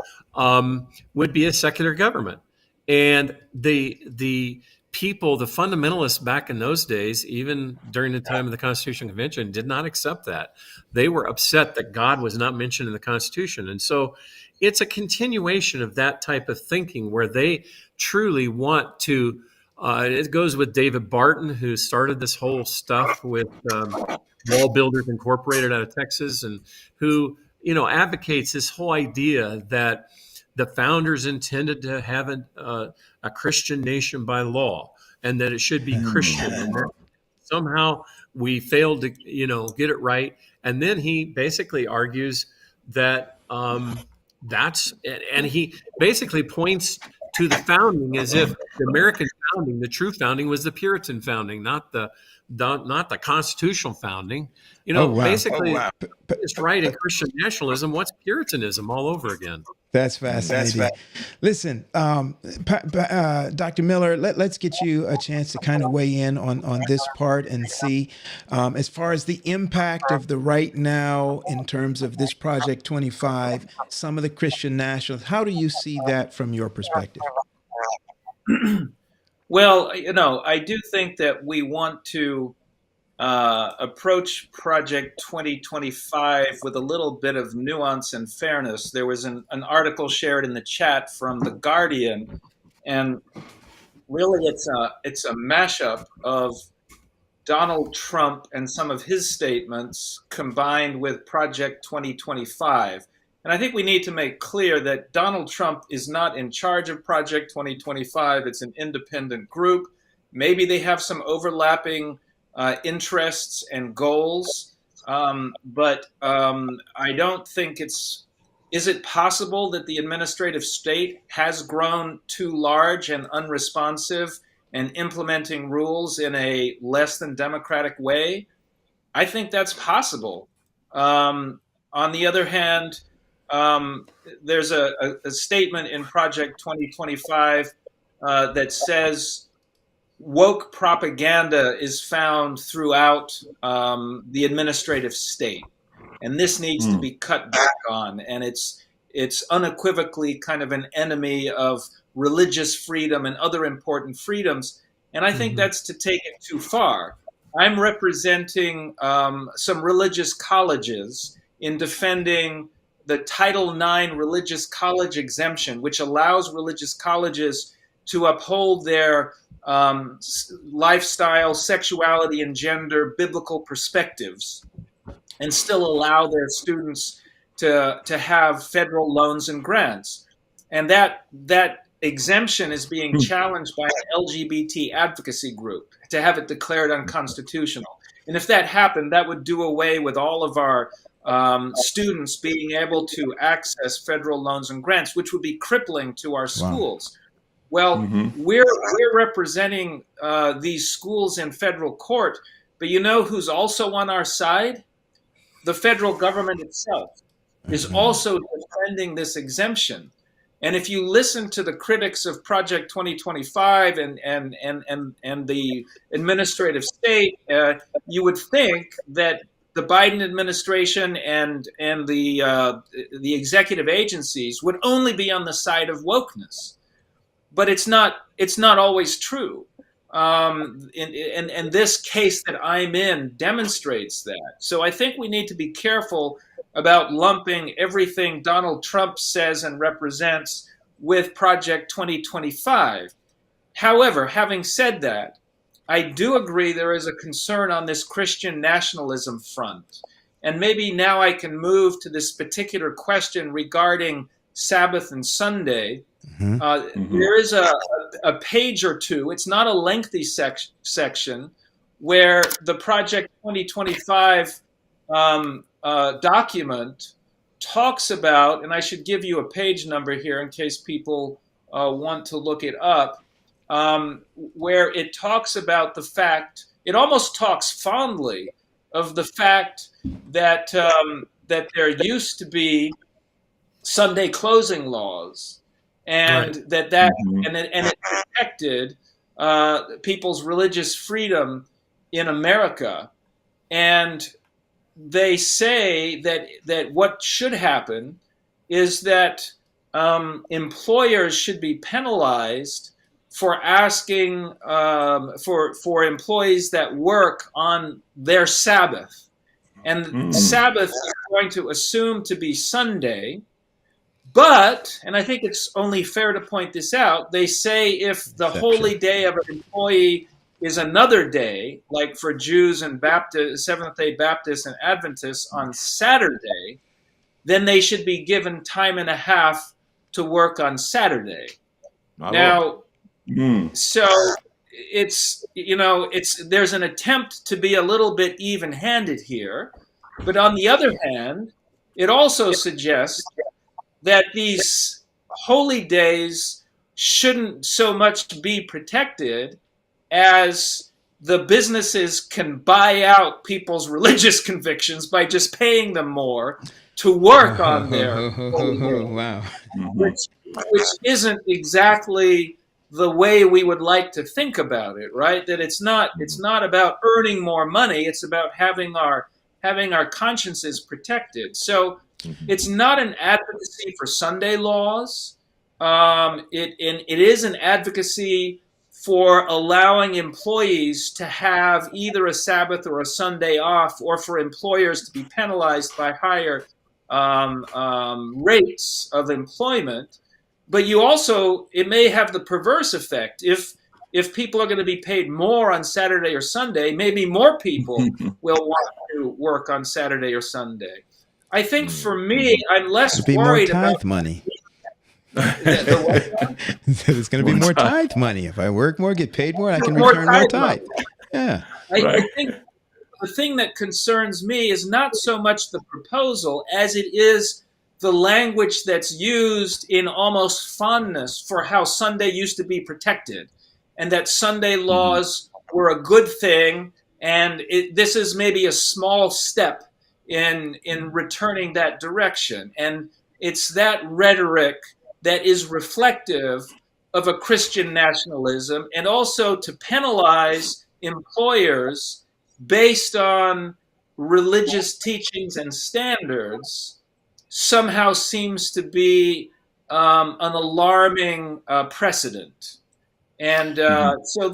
would be a secular government. And the people, the fundamentalists back in those days, even during the time of the Constitutional Convention, did not accept that. They were upset that God was not mentioned in the Constitution. And so it's a continuation of that type of thinking where they truly want to, it goes with David Barton, who started this whole stuff with Wall Builders Incorporated out of Texas, and who, advocates this whole idea that the founders intended to have a Christian nation by law, and that it should be Christian. And that somehow we failed to, get it right. And then he basically argues that and he basically points to the founding as if the American founding, the true founding, was the Puritan founding, not the constitutional founding. Basically, it's right in Christian nationalism. What's Puritanism all over again? That's fascinating. Listen, Dr. Miller, let's get you a chance to kind of weigh in on this part and see, as far as the impact of the right now in terms of this Project 25, some of the Christian nationalists. How do you see that from your perspective? Well, I do think that we want to approach Project 2025 with a little bit of nuance and fairness. There was an article shared in the chat from The Guardian, and really it's a mashup of Donald Trump and some of his statements combined with Project 2025. And I think we need to make clear that Donald Trump is not in charge of Project 2025. It's an independent group. Maybe they have some overlapping interests and goals, but I don't think is it possible that the administrative state has grown too large and unresponsive and implementing rules in a less than democratic way? I think that's possible. On the other hand, there's a statement in Project 2025 that says woke propaganda is found throughout the administrative state, and this needs to be cut back on. And it's unequivocally kind of an enemy of religious freedom and other important freedoms. And I think that's to take it too far. I'm representing some religious colleges in defending the Title IX religious college exemption, which allows religious colleges to uphold their lifestyle, sexuality, and gender biblical perspectives, and still allow their students to have federal loans and grants. And that exemption is being challenged by an LGBT advocacy group to have it declared unconstitutional. And if that happened, that would do away with all of our students being able to access federal loans and grants, which would be crippling to our schools. Well, Mm-hmm. we're representing these schools in federal court, but you know who's also on our side? The federal government itself is also defending this exemption. And if you listen to the critics of Project 2025 and the administrative state, you would think that the Biden administration and the executive agencies would only be on the side of wokeness, but it's not always true. And this case that I'm in demonstrates that. So I think we need to be careful about lumping everything Donald Trump says and represents with Project 2025. However, having said that, I do agree there is a concern on this Christian nationalism front. And maybe now I can move to this particular question regarding Sabbath and Sunday. There is a page or two, it's not a lengthy section, where the Project 2025 document talks about, and I should give you a page number here in case people want to look it up, where it talks about the fact, it almost talks fondly of the fact that that there used to be Sunday closing laws, and Right. that and it protected people's religious freedom in America. And they say that what should happen is that employers should be penalized for asking for employees that work on their Sabbath. And Sabbath is going to assume to be Sunday. But, and I think it's only fair to point this out, they say if the holy day of an employee is another day, like for Jews and Baptist, Seventh-day Baptists and Adventists on Saturday, then they should be given time and a half to work on Saturday. Now, so it's, there's an attempt to be a little bit even-handed here. But on the other hand, it also suggests that these holy days shouldn't so much be protected as the businesses can buy out people's religious convictions by just paying them more to work on their holy days, wow, which isn't exactly the way we would like to think about it, right? That it's not about earning more money, it's about having our consciences protected. So it's not an advocacy for Sunday laws. It is an advocacy for allowing employees to have either a Sabbath or a Sunday off, or for employers to be penalized by higher rates of employment. But it may have the perverse effect. If people are going to be paid more on Saturday or Sunday, maybe more people will want to work on Saturday or Sunday. I think for me, I'm less worried about money. There's going to be more tithe money. If I work more, get paid more, I can return more tithe. Yeah. I think the thing that concerns me is not so much the proposal as it is the language that's used in almost fondness for how Sunday used to be protected, and that Sunday laws were a good thing, and this is maybe a small step in returning that direction. And it's that rhetoric that is reflective of a Christian nationalism, and also to penalize employers based on religious teachings and standards somehow seems to be an alarming precedent. And so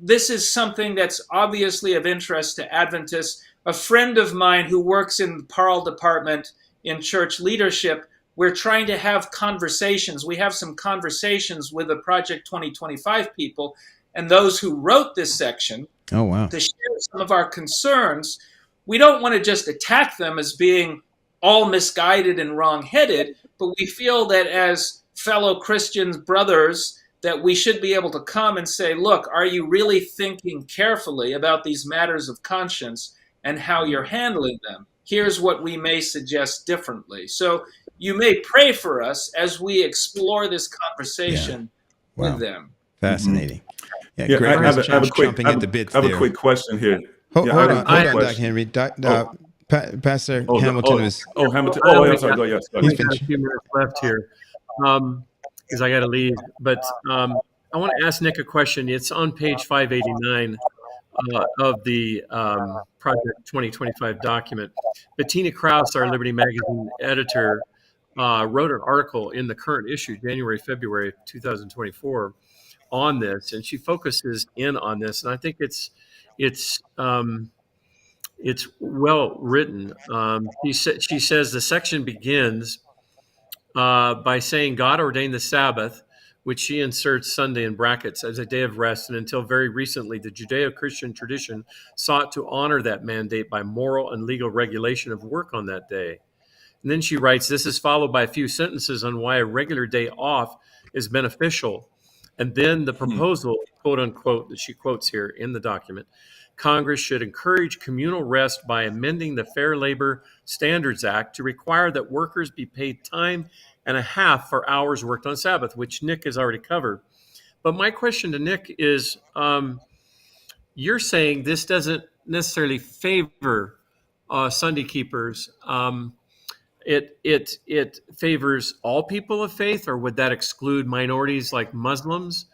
this is something that's obviously of interest to Adventists. A friend of mine who works in the Parle department in church leadership, we're trying to have conversations. We have some conversations with the Project 2025 people and those who wrote this section. Oh, wow. To share some of our concerns. We don't want to just attack them as being all misguided and wrong-headed, but we feel that as fellow Christians, brothers, that we should be able to come and say, look, are you really thinking carefully about these matters of conscience and how you're handling them? Here's what we may suggest differently. So you may pray for us as we explore this conversation with them. Fascinating. Yeah, Yeah, Greg I was have a quick, chomping at the bits I have a there. quick question here. Hold, Yeah, I hold have a on, quick hold on, Doc question. Henry. Pastor Oh, Hamilton was. Hamilton. I Oh, only yeah, sorry. got, Go, yes. I He's only been. got a few minutes left here because I got to leave. But I want to ask Nick a question. It's on page 589 of the Project 2025 document. Bettina Krause, our Liberty Magazine editor, wrote an article in the current issue, January, February 2024, on this, and she focuses in on this. And I think it's it's well written. She says the section begins by saying God ordained the Sabbath, which she inserts Sunday in brackets, as a day of rest, and until very recently, the Judeo-Christian tradition sought to honor that mandate by moral and legal regulation of work on that day. And then she writes, this is followed by a few sentences on why a regular day off is beneficial. And then the proposal, quote unquote, that she quotes here in the document, Congress should encourage communal rest by amending the Fair Labor Standards Act to require that workers be paid time and a half for hours worked on Sabbath, which Nick has already covered. But my question to Nick is, you're saying this doesn't necessarily favor Sunday keepers. It favors all people of faith, or would that exclude minorities like Muslims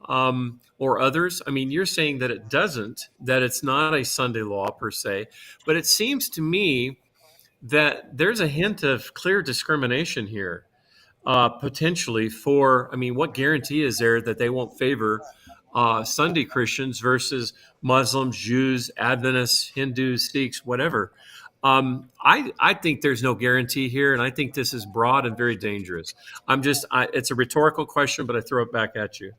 or others? I mean, you're saying that it doesn't, that it's not a Sunday law per se, but it seems to me that there's a hint of clear discrimination here, potentially for, I mean, what guarantee is there that they won't favor Sunday Christians versus Muslims, Jews, Adventists, Hindus, Sikhs, whatever? I think there's no guarantee here, and I think this is broad and very dangerous. It's a rhetorical question, but I throw it back at you.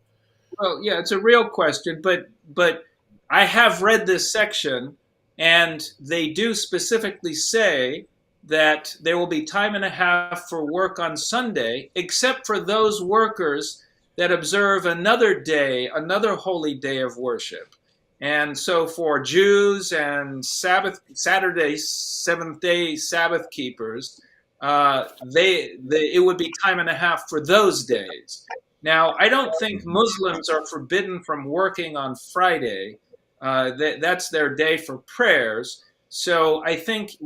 Well, yeah, it's a real question, but I have read this section, and they do specifically say that there will be time and a half for work on Sunday, except for those workers that observe another day, another holy day of worship. And so for Jews and Saturday, seventh day Sabbath keepers, it would be time and a half for those days. Now, I don't think Muslims are forbidden from working on Friday. That's their day for prayers. So I think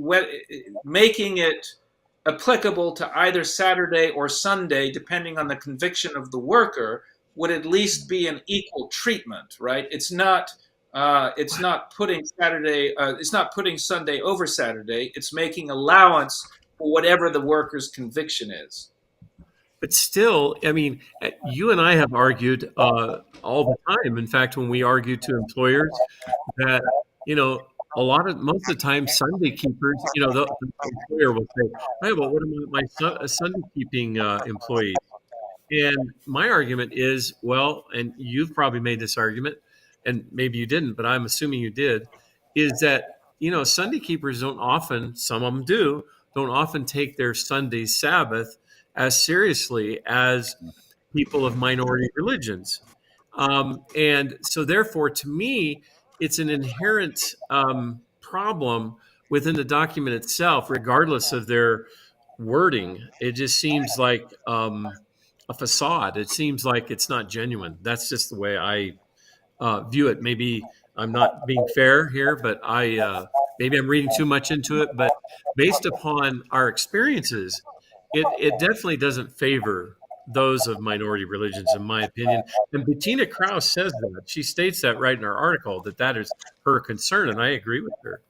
making it applicable to either Saturday or Sunday, depending on the conviction of the worker, would at least be an equal treatment, right? It's not putting Sunday over Saturday. It's making allowance for whatever the worker's conviction is. But still, I mean, you and I have argued all the time. In fact, when we argue to employers that, most of the time, Sunday keepers, the employer will say, "Hey, well, what about my Sunday keeping employees?" And my argument is, well, and you've probably made this argument, and maybe you didn't, but I'm assuming you did, is that, Sunday keepers don't often, some of them don't often take their Sunday Sabbath as seriously as people of minority religions. And so, therefore, to me, it's an inherent problem within the document itself, regardless of their wording. It just seems like a facade. It seems like it's not genuine. That's just the way I view it. Maybe I'm not being fair here, but maybe I'm reading too much into it. But based upon our experiences, it definitely doesn't favor those of minority religions, in my opinion. And Bettina Krause says that. She states that right in her article, that is her concern, and I agree with her.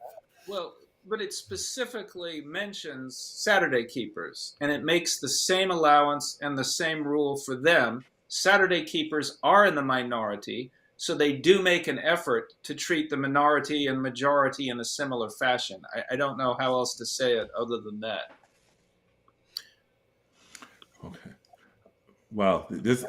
Well, but it specifically mentions Saturday keepers, and it makes the same allowance and the same rule for them. Saturday keepers are in the minority, so they do make an effort to treat the minority and majority in a similar fashion. I don't know how else to say it other than that. Okay. Wow. This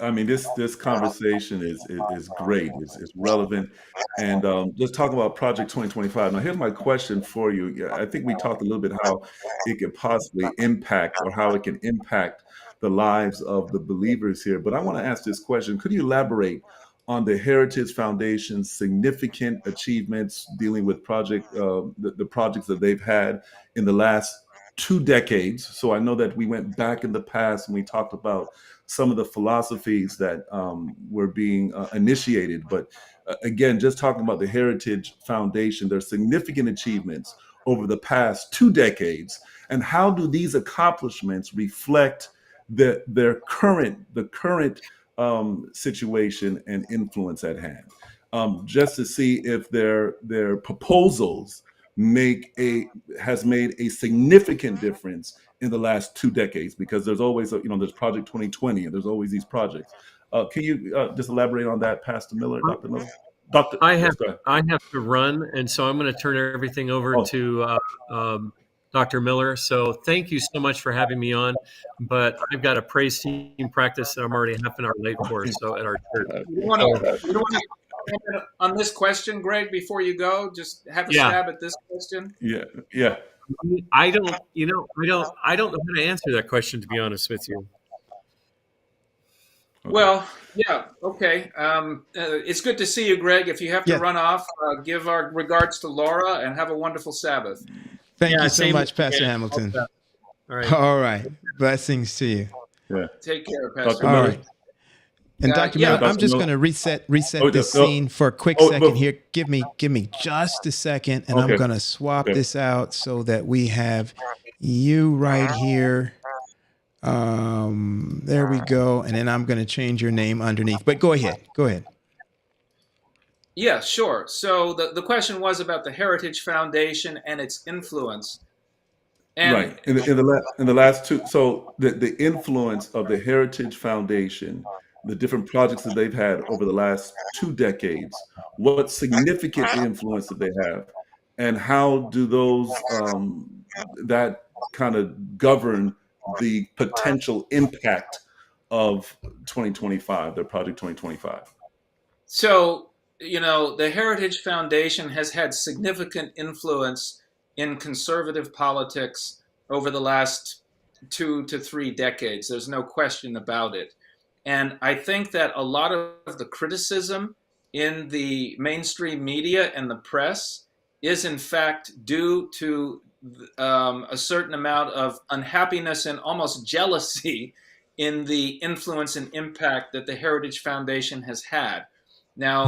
conversation is great. It's relevant. And let's talk about Project 2025. Now, here's my question for you. Yeah, I think we talked a little bit how it could possibly impact, or how it can impact the lives of the believers here. But I want to ask this question. Could you elaborate on the Heritage Foundation's significant achievements dealing with the projects that they've had in the last 2 decades. So I know that we went back in the past and we talked about some of the philosophies that were being initiated. But again, just talking about the Heritage Foundation, there's significant achievements over the past 2 decades. And how do these accomplishments reflect the current situation and influence at hand? Just to see if their proposals has made a significant difference in the last 2 decades, because there's always there's Project 2020 and there's always these projects. Can you just elaborate on that, Pastor Miller, Dr. Miller? I Yes, have go ahead. I have to run, and so I'm going to turn everything over Oh, to Dr. Miller. So thank you so much for having me on. But I've got a praise team practice that I'm already half an hour late for. So at our church. You don't want to comment on this question, Greg, before you go? Just have a Yeah. stab at this question. yeah. I don't know how to answer that question, to be honest with you. Okay. Well, yeah, okay. It's good to see you, Greg. If you have to Yeah. run off, give our regards to Laura and have a wonderful Sabbath. Thank Yeah, you so same much, here. Pastor Hamilton. All right. All right. Blessings to you. Yeah. Take care, Dr. Pastor. All Miller? right. And Dr. Yeah, Miller, I'm Dr. just Miller. going to reset Oh, this no. scene for a quick Oh, second but- here. Give me just a second, and I'm Okay. going to swap Okay. this out so that we have you right here. There we go. And then I'm going to change your name underneath. But go ahead. Go ahead. Yeah, sure. So the question was about the Heritage Foundation and its influence. And Right. In the last two, so the influence of the Heritage Foundation, the different projects that they've had over the last 2 decades, what significant influence did they have, and how do those that kind of govern the potential impact of 2025, their Project 2025? so, the Heritage Foundation has had significant influence in conservative politics over the last 2 to 3 decades. There's no question about it. And I think that a lot of the criticism in the mainstream media and the press is, in fact, due to a certain amount of unhappiness and almost jealousy in the influence and impact that the Heritage Foundation has had. Now,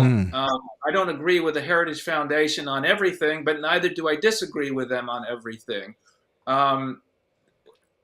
I don't agree with the Heritage Foundation on everything, but neither do I disagree with them on everything.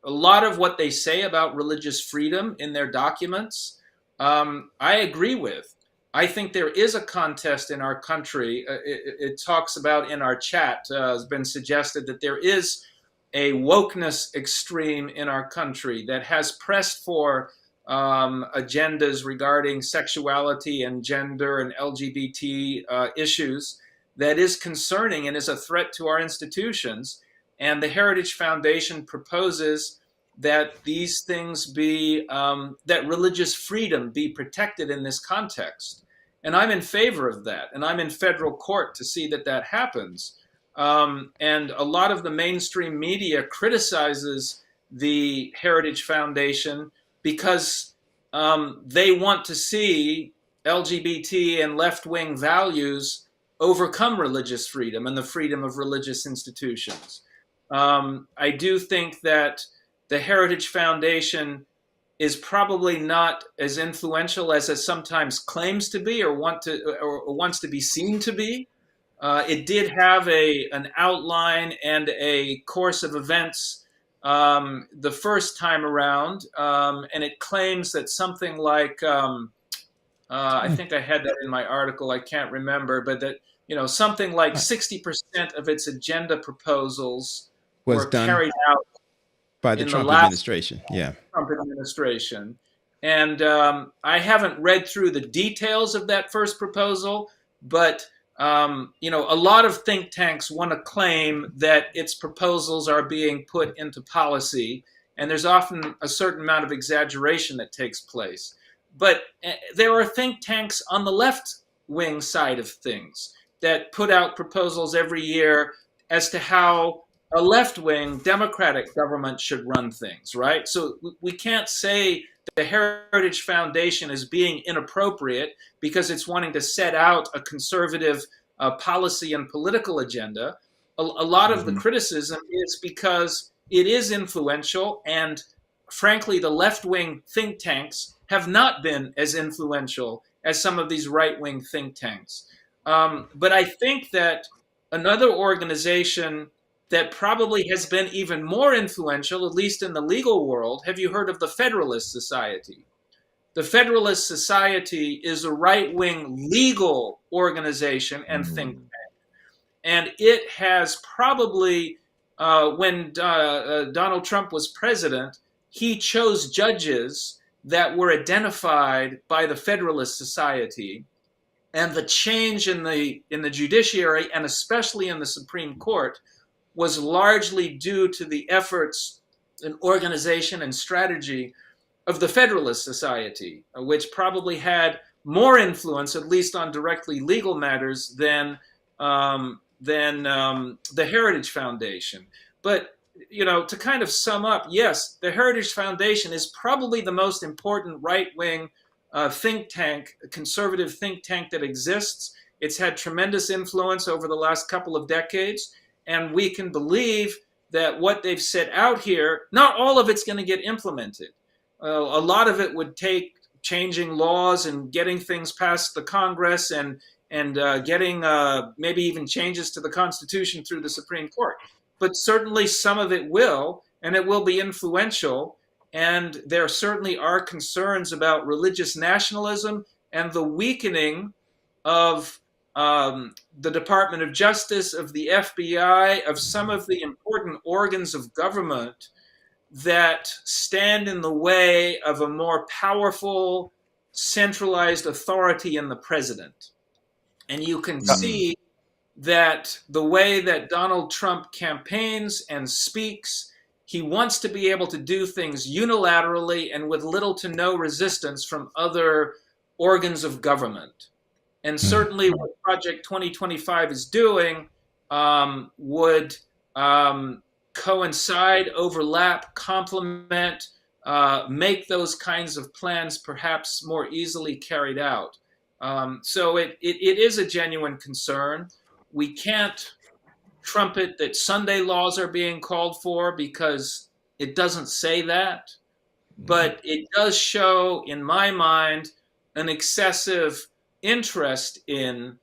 A lot of what they say about religious freedom in their documents, I agree with. I think there is a contest in our country. It talks about in our chat, has been suggested that there is a wokeness extreme in our country that has pressed for agendas regarding sexuality and gender and LGBT issues that is concerning and is a threat to our institutions. And the Heritage Foundation proposes that these things be, that religious freedom be protected in this context. And I'm in favor of that. And I'm in federal court to see that that happens. And a lot of the mainstream media criticizes the Heritage Foundation because they want to see LGBT and left-wing values overcome religious freedom and the freedom of religious institutions. I do think that the Heritage Foundation is probably not as influential as it sometimes claims to be or wants to be seen to be. It did have an outline and a course of events the first time around, and it claims that something like I think I had that in my article. I can't remember, but that something like 60% of its agenda proposals Was were done carried out by the in Trump the last administration. Yeah. Trump administration. And I haven't read through the details of that first proposal, but a lot of think tanks want to claim that its proposals are being put into policy, and there's often a certain amount of exaggeration that takes place. But there are think tanks on the left-wing side of things that put out proposals every year as to how a left-wing Democratic government should run things, right? So we can't say the Heritage Foundation is being inappropriate because it's wanting to set out a conservative policy and political agenda. A lot of the criticism is because it is influential, and frankly, the left-wing think tanks have not been as influential as some of these right-wing think tanks. But I think that another organization that probably has been even more influential, at least in the legal world, have you heard of the Federalist Society? The Federalist Society is a right-wing legal organization and think tank. And it has probably, when Donald Trump was president, he chose judges that were identified by the Federalist Society. And the change in the judiciary, and especially in the Supreme Court, was largely due to the efforts and organization and strategy of the Federalist Society, which probably had more influence, at least on directly legal matters, than the Heritage Foundation. But, to kind of sum up, yes, the Heritage Foundation is probably the most important right-wing think tank, conservative think tank that exists. It's had tremendous influence over the last couple of decades, and we can believe that what they've set out here, not all of it's going to get implemented. A lot of it would take changing laws and getting things past the Congress and getting maybe even changes to the Constitution through the Supreme Court. But certainly some of it will, and it will be influential. And there certainly are concerns about religious nationalism and the weakening of the Department of Justice, of the FBI, of some of the important organs of government that stand in the way of a more powerful, centralized authority in the president. And you can see that the way that Donald Trump campaigns and speaks, he wants to be able to do things unilaterally and with little to no resistance from other organs of government. And certainly what Project 2025 is doing would coincide, overlap, complement, make those kinds of plans perhaps more easily carried out. So it is a genuine concern. We can't trumpet that Sunday laws are being called for because it doesn't say that. But it does show, in my mind, an excessive interest in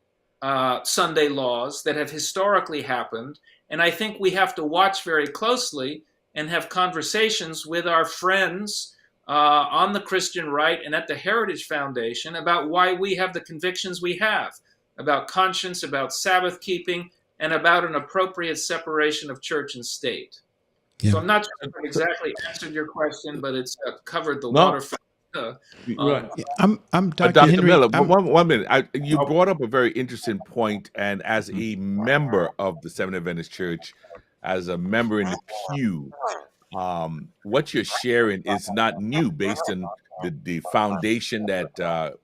Sunday laws that have historically happened. And I think we have to watch very closely and have conversations with our friends on the Christian right and at the Heritage Foundation about why we have the convictions we have about conscience, about Sabbath keeping, and about an appropriate separation of church and state. Yeah. So I'm not sure if I exactly answered your question, but it's covered the waterfront. Right. I'm Dr. Dr. Henry. Miller, one minute. You brought up a very interesting point, and as a member of the Seventh Adventist Church, as a member in the pew, what you're sharing is not new based on the foundation that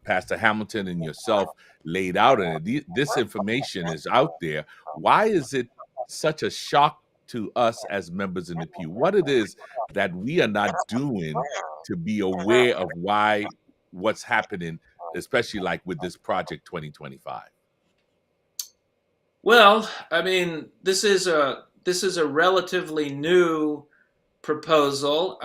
Pastor Hamilton and yourself laid out in it. This information is out there. Why is it such a shock to us as members in the pew? What it is that we are not doing to be aware of what's happening, especially like with this Project 2025? Well, I mean, this is a relatively new proposal.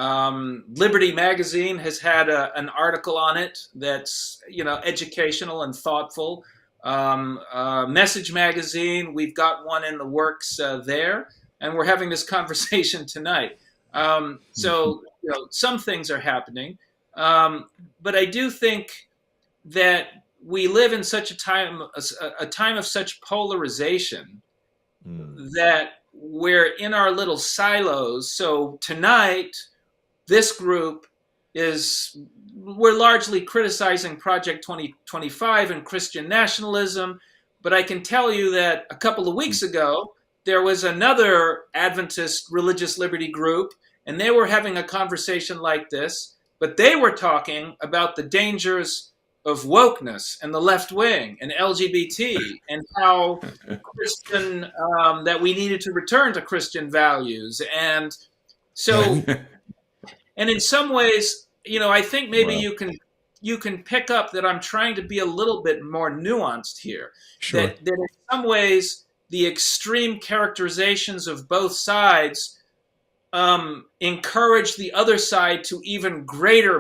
Liberty Magazine has had an article on it that's educational and thoughtful. Message Magazine, we've got one in the works there, and we're having this conversation tonight. So some things are happening, but I do think that we live in such a time of such polarization that we're in our little silos. So tonight, this group we're largely criticizing Project 2025 and Christian nationalism, but I can tell you that a couple of weeks ago, there was another Adventist religious liberty group, and they were having a conversation like this, but they were talking about the dangers of wokeness and the left wing and LGBT and how Christian, that we needed to return to Christian values. And so, and in some ways, I think maybe you can pick up that I'm trying to be a little bit more nuanced here. Sure. That in some ways, the extreme characterizations of both sides encourage the other side to even greater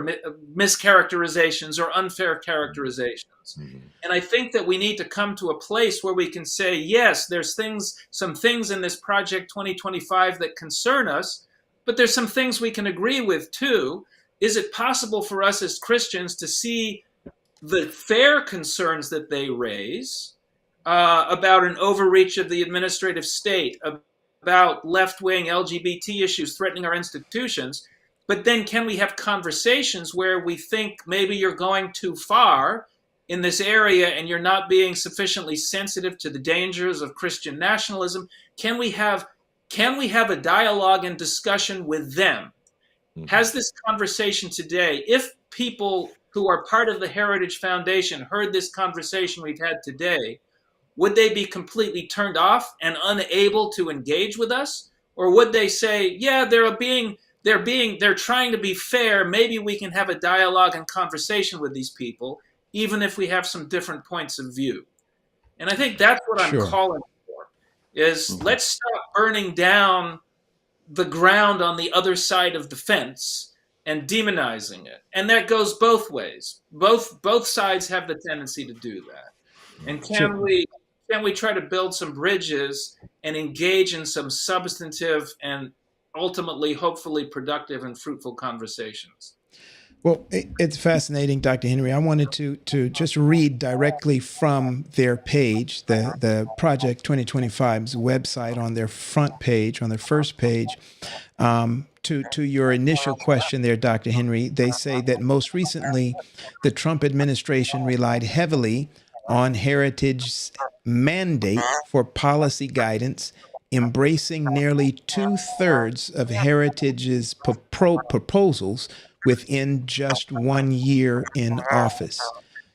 mischaracterizations or unfair characterizations. Mhm. And I think that we need to come to a place where we can say, yes, there's some things in this Project 2025 that concern us, but there's some things we can agree with too. Is it possible for us as Christians to see the fair concerns that they raise about an overreach of the administrative state, about left-wing LGBT issues threatening our institutions, but then can we have conversations where we think maybe you're going too far in this area and you're not being sufficiently sensitive to the dangers of Christian nationalism? Can we have a dialogue and discussion with them? Mhm. Has this conversation today, if people who are part of the Heritage Foundation heard this conversation we've had today, would they be completely turned off and unable to engage with us? Or would they say, yeah, they're trying to be fair. Maybe we can have a dialogue and conversation with these people, even if we have some different points of view. And I think that's what I'm Sure. calling for, is Mhm. let's stop burning down the ground on the other side of the fence and demonizing it. And that goes both ways. Both sides have the tendency to do that. And Sure. can we try to build some bridges and engage in some substantive and ultimately, hopefully, productive and fruitful conversations? Well, it's fascinating, Dr. Henry. I wanted to just read directly from their page, the Project 2025's website, on their front page, on their first page. To your initial question there, Dr. Henry, they say that most recently, the Trump administration relied heavily on Heritage's mandate for policy guidance, embracing nearly 2/3 of Heritage's proposals within just 1 year in office.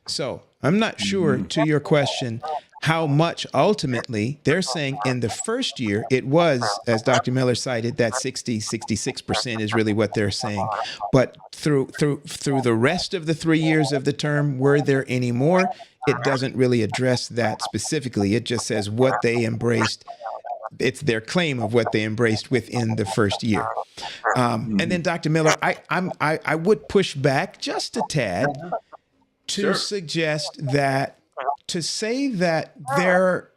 So I'm not sure, Mhm. to your question, how much ultimately. They're saying in the first year it was, as Dr. Miller cited, that 66% is really what they're saying. But through the rest of the 3 years of the term, were there any more? It doesn't really address that specifically. It just says what they embraced. It's their claim of what they embraced within the first year. And then, Mhm. Dr. Miller, I would push back just a tad to Sure. suggest that, to say that there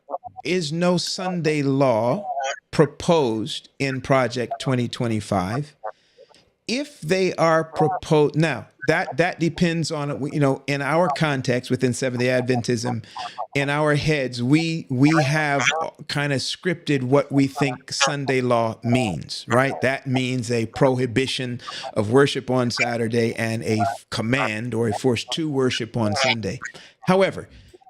is no Sunday law proposed in Project 2025, if they are proposed now, that depends on, in our context within Seventh-day Adventism, in our heads we have kind of scripted what we think Sunday law means, right? That means a prohibition of worship on Saturday and a command or a force to worship on Sunday. However,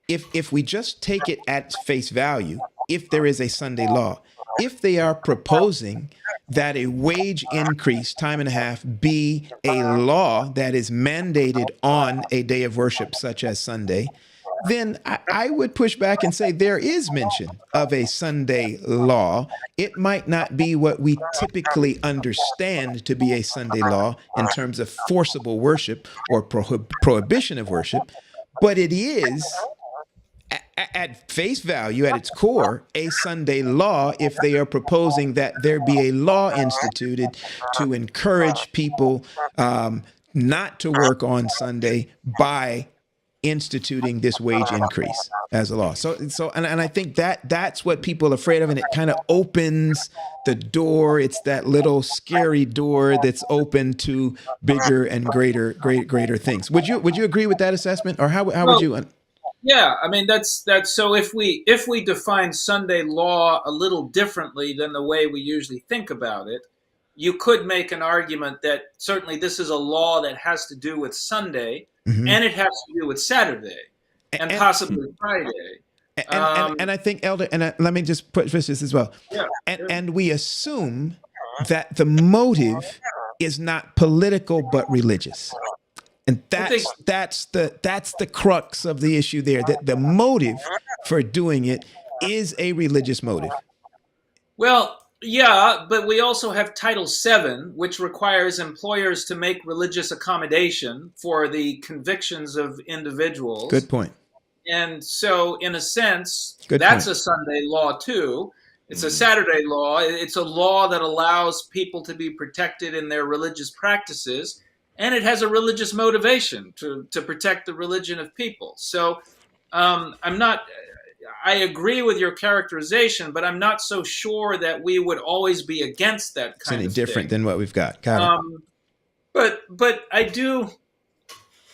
if we just take it at face value, if there is a Sunday law, if they are proposing that a wage increase, time and a half, be a law that is mandated on a day of worship such as Sunday, then I would push back and say there is mention of a Sunday law. It might not be what we typically understand to be a Sunday law in terms of forcible worship or prohibition of worship, but it is at face value, at its core, a Sunday law if they are proposing that there be a law instituted to encourage people not to work on Sunday by instituting this wage increase as a law. And I think that's what people are afraid of, and it kind of opens the door. It's that little scary door that's open to bigger and greater things. Would you agree with that assessment, or how would Well, you? yeah, I mean that's so if we define Sunday law a little differently than the way we usually think about it, you could make an argument that certainly this is a law that has to do with Sunday Mhm. and it has to do with Saturday and and possibly Friday. and I think, Elder, and let me just put this as well, Yeah, and we assume that the motive is not political but religious. And I think that's the crux of the issue there. That the motive for doing it is a religious motive. well, yeah, but we also have Title VII, which requires employers to make religious accommodation for the convictions of individuals. Good point. And so, in a sense, Good that's point. a Sunday law too. It's a Saturday law. It's a law that allows people to be protected in their religious practices, and it has a religious motivation to protect the religion of people. So I'm not. I agree with your characterization, but I'm not so sure that we would always be against that It's kind any of different thing. than what we've got. Got it. But I do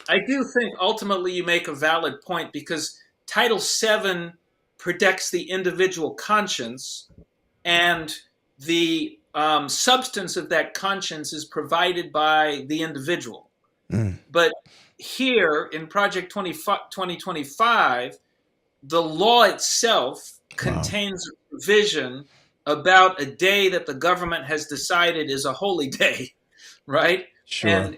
think ultimately you make a valid point, because Title VII protects the individual conscience, and the substance of that conscience is provided by the individual. But here in Project 2025, the law itself contains a provision about a day that the government has decided is a holy day, right? Sure. And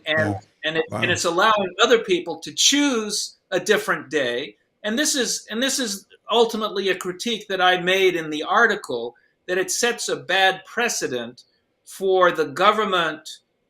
it's allowing other people to choose a different day. And this is ultimately a critique that I made in the article, that it sets a bad precedent for the government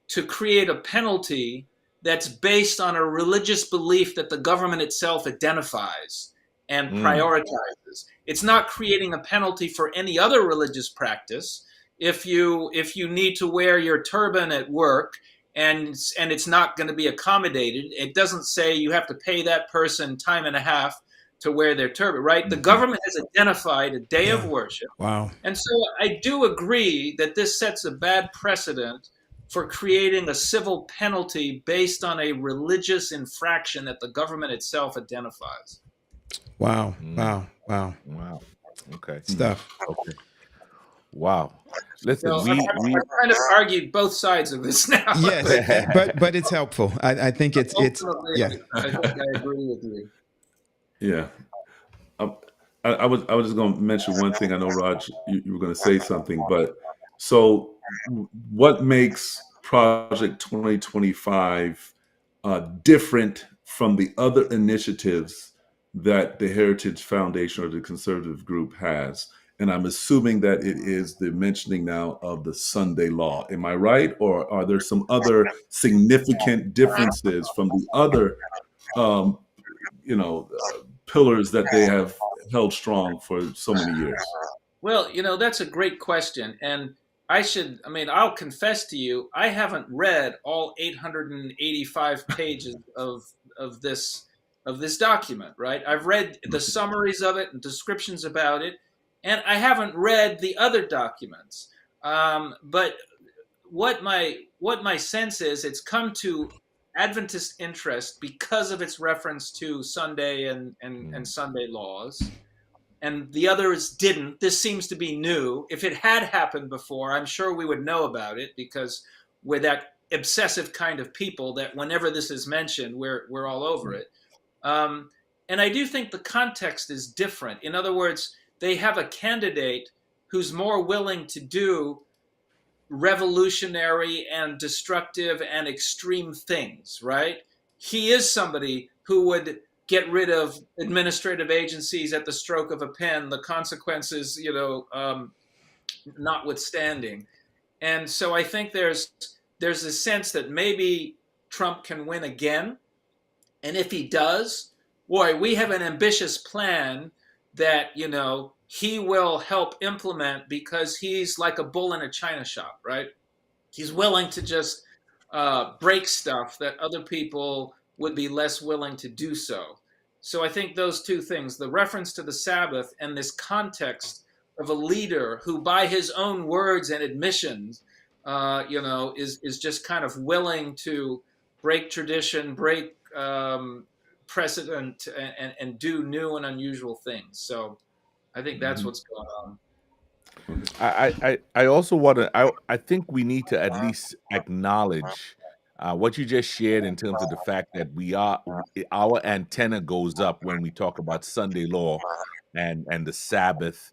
to create a penalty that's based on a religious belief that the government itself identifies and prioritizes. It's not creating a penalty for any other religious practice. If you need to wear your turban at work and it's not going to be accommodated, it doesn't say you have to pay that person time and a half to wear their turban, right? The government has identified a day of worship. Wow. And so I do agree that this sets a bad precedent for creating a civil penalty based on a religious infraction that the government itself identifies. Wow. Wow. Okay. Stuff. Okay. Wow. Listen, So we I've kind of argued both sides of this now. Yes, but it's helpful. I think it's Ultimately, yeah. I think I agree with you. Yeah. I was just going to mention one thing. I know, Raj, you were going to say something, but so what makes Project 2025 different from the other initiatives that the Heritage Foundation or the conservative group has? And I'm assuming that it is the mentioning now of the Sunday law. Am I right? Or are there some other significant differences from the other, pillars that they have held strong for so many years? Well, that's a great question. And I'll confess to you, I haven't read all 885 pages of this document, right? I've read the summaries of it and descriptions about it, and I haven't read the other documents. But what my sense is, it's come to Adventist interest because of its reference to Sunday and Sunday laws, and the others didn't. This seems to be new. If it had happened before, I'm sure we would know about it, because we're that obsessive kind of people that whenever this is mentioned, we're all over it. And I do think the context is different. In other words, they have a candidate who's more willing to do revolutionary and destructive and extreme things, right? He is somebody who would get rid of administrative agencies at the stroke of a pen, the consequences, notwithstanding. And so I think there's a sense that maybe Trump can win again. And if he does, boy, we have an ambitious plan that, he will help implement, because he's like a bull in a china shop, right? He's willing to just break stuff that other people would be less willing to do so. So I think those two things, the reference to the Sabbath and this context of a leader who, by his own words and admissions, is just kind of willing to break tradition, break precedent, and do new and unusual things. So I think that's what's going on. I also want to. I think we need to at least acknowledge what you just shared in terms of the fact that our antenna goes up when we talk about Sunday law and the Sabbath,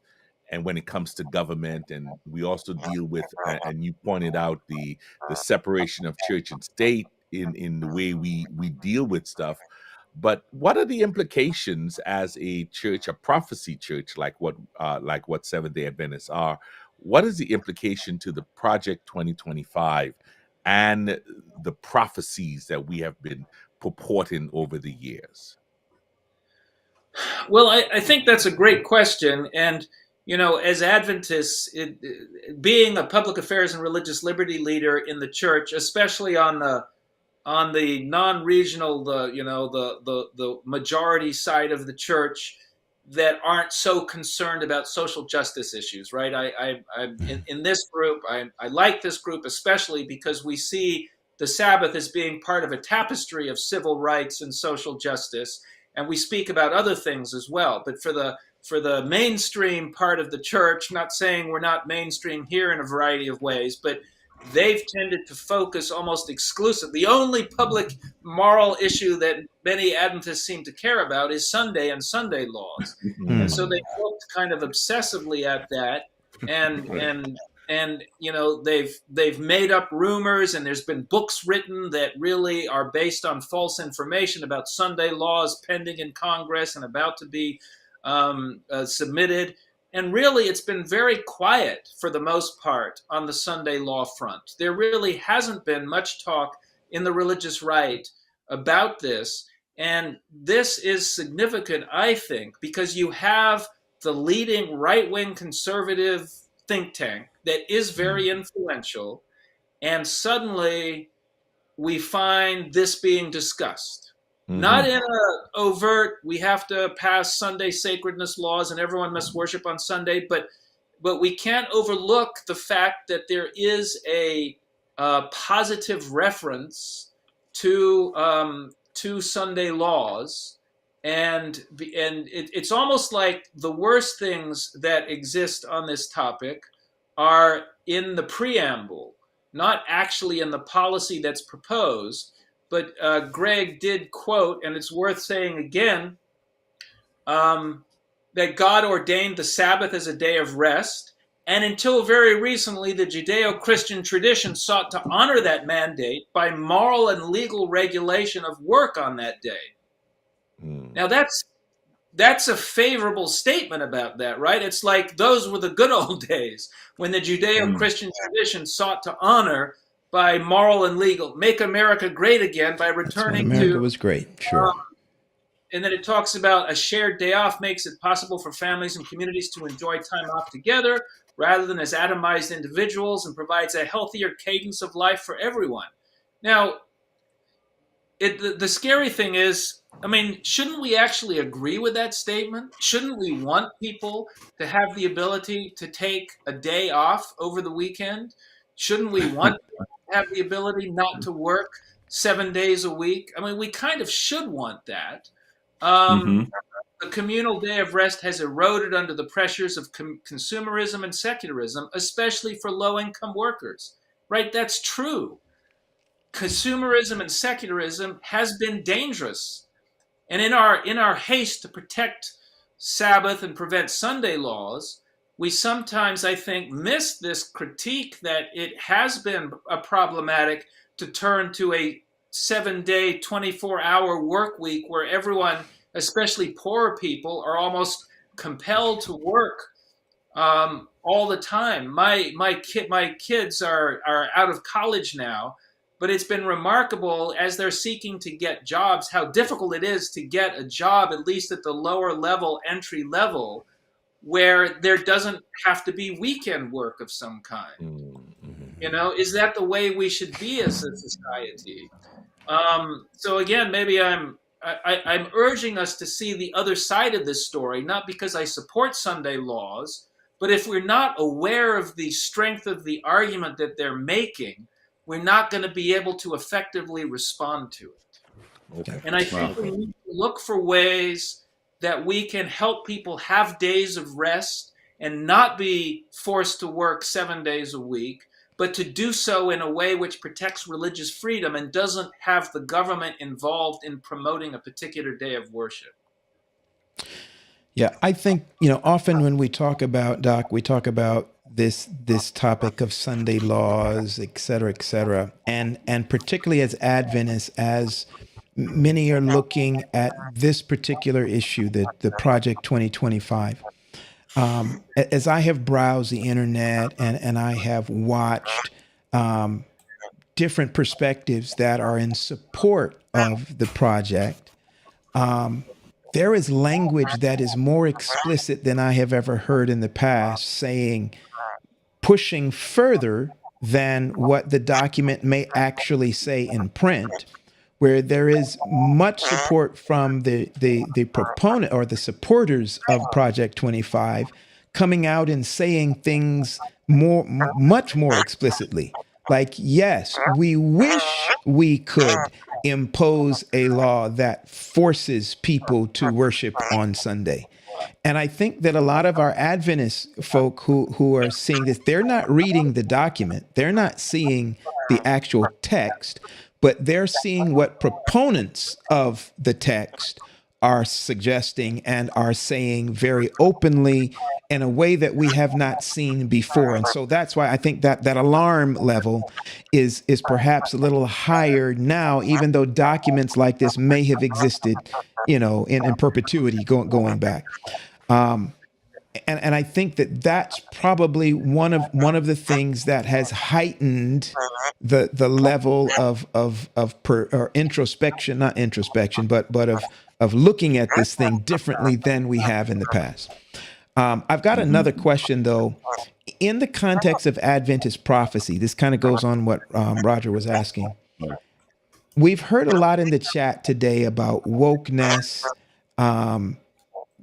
and when it comes to government, and we also deal with, and you pointed out the separation of church and state in the way we deal with stuff. But what are the implications as a church, a prophecy church, like what Seventh Day Adventists are? What is the implication to the Project 2025 and the prophecies that we have been purporting over the years? Well, I think that's a great question. And, as Adventists, being a public affairs and religious liberty leader in the church, especially on the non-regional, the majority side of the church that aren't so concerned about social justice issues, right? I'm in this group. I like this group especially because we see the Sabbath as being part of a tapestry of civil rights and social justice, and we speak about other things as well. But for the mainstream part of the church, not saying we're not mainstream here in a variety of ways, but they've tended to focus almost exclusively. The only public moral issue that many Adventists seem to care about is Sunday and Sunday laws. And so they looked kind of obsessively at that, and they've made up rumors, and there's been books written that really are based on false information about Sunday laws pending in Congress and about to be submitted. And really, it's been very quiet for the most part on the Sunday law front. There really hasn't been much talk in the religious right about this. And this is significant, I think, because you have the leading right-wing conservative think tank that is very influential, and suddenly we find this being discussed. Not in a overt, we have to pass Sunday sacredness laws and everyone must worship on Sunday, but we can't overlook the fact that there is a positive reference to Sunday laws, and it's almost like the worst things that exist on this topic are in the preamble, not actually in the policy that's proposed. But Greg did quote, and it's worth saying again, that God ordained the Sabbath as a day of rest. And until very recently, the Judeo-Christian tradition sought to honor that mandate by moral and legal regulation of work on that day. Now, that's a favorable statement about that, right? It's like those were the good old days when the Judeo-Christian tradition sought to honor by moral and legal, make America great again by returning America was great, sure. And then it talks about a shared day off makes it possible for families and communities to enjoy time off together rather than as atomized individuals, and provides a healthier cadence of life for everyone. Now, the scary thing is, shouldn't we actually agree with that statement? Shouldn't we want people to have the ability to take a day off over the weekend? Shouldn't we want people to have the ability not to work 7 days a week? We kind of should want that. The communal day of rest has eroded under the pressures of consumerism and secularism, especially for low-income workers. Right? That's true. Consumerism and secularism has been dangerous. And in our haste to protect Sabbath and prevent Sunday laws, we sometimes, I think, miss this critique that it has been problematic to turn to a 7-day, 24-hour work week where everyone, especially poorer people, are almost compelled to work all the time. My kids are out of college now, but it's been remarkable as they're seeking to get jobs, how difficult it is to get a job, at least at the lower level, entry level, where there doesn't have to be weekend work of some kind. Is that the way we should be as a society? So again, maybe I'm urging us to see the other side of this story, not because I support Sunday laws, but if we're not aware of the strength of the argument that they're making, we're not going to be able to effectively respond to it. Okay. And I think we need to look for ways that we can help people have days of rest and not be forced to work 7 days a week, but to do so in a way which protects religious freedom and doesn't have the government involved in promoting a particular day of worship. Yeah, I think, often when we talk about, Doc, we talk about this topic of Sunday laws, et cetera, and particularly as Adventists, as many are looking at this particular issue, the Project 2025. As I have browsed the internet and I have watched different perspectives that are in support of the project, there is language that is more explicit than I have ever heard in the past, saying, pushing further than what the document may actually say in print, where there is much support from the proponent or the supporters of Project 25 coming out and saying things much more explicitly. Like, yes, we wish we could impose a law that forces people to worship on Sunday. And I think that a lot of our Adventist folk who are seeing this, they're not reading the document, they're not seeing the actual text, but they're seeing what proponents of the text are suggesting and are saying very openly in a way that we have not seen before. And so that's why I think that that alarm level is perhaps a little higher now, even though documents like this may have existed, in perpetuity going back. And I think that that's probably one of the things that has heightened the level or introspection, not introspection, but of looking at this thing differently than we have in the past. I've got another question though. In the context of Adventist prophecy, this kind of goes on what Roger was asking. We've heard a lot in the chat today about wokeness.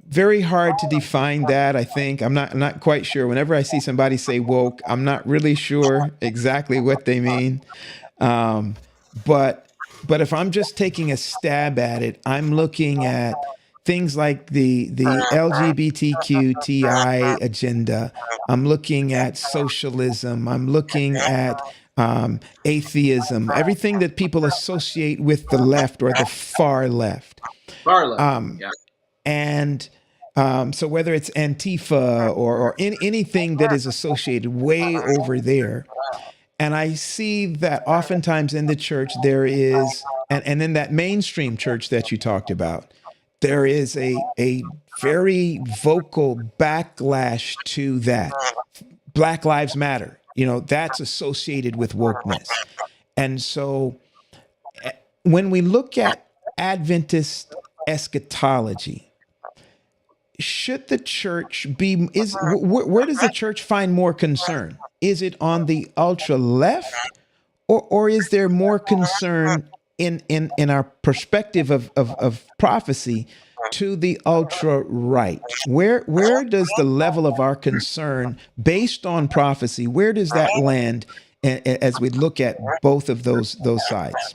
Very hard to define that, I think. I'm not quite sure. Whenever I see somebody say woke, I'm not really sure exactly what they mean. But if I'm just taking a stab at it, I'm looking at things like the LGBTQTI agenda. I'm looking at socialism. I'm looking at atheism, everything that people associate with the left or the far left. Far left, yeah. And so whether it's Antifa or anything that is associated way over there, and I see that oftentimes in the church there is, and in that mainstream church that you talked about, there is a very vocal backlash to that. Black Lives Matter, that's associated with wokeness. And so when we look at Adventist eschatology, should the church where does the church find more concern? Is it on the ultra left, or is there more concern in our perspective of prophecy to the ultra right? Where does the level of our concern based on prophecy, where does that land as we look at both of those sides?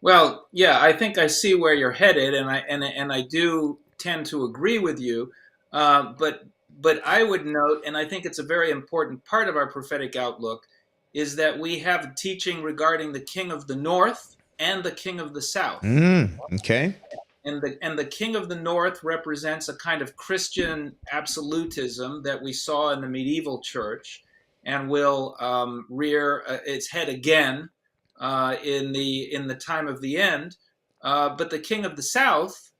Well, yeah, I think I see where you're headed, and I do tend to agree with you, but I would note, and I think it's a very important part of our prophetic outlook, is that we have a teaching regarding the King of the North and the King of the South. Okay. And the King of the North represents a kind of Christian absolutism that we saw in the medieval church, and will rear its head again in the time of the end. But the King of the South,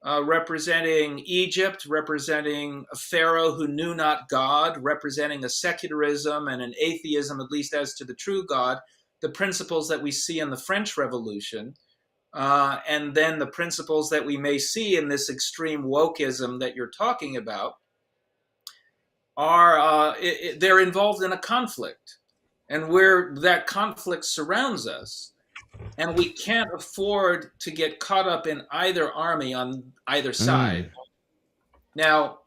representing Egypt, representing a Pharaoh who knew not God, representing a secularism and an atheism, at least as to the true God, the principles that we see in the French Revolution, and then the principles that we may see in this extreme wokeism that you're talking about, are they're involved in a conflict, and where that conflict surrounds us. And we can't afford to get caught up in either army on either side. Now,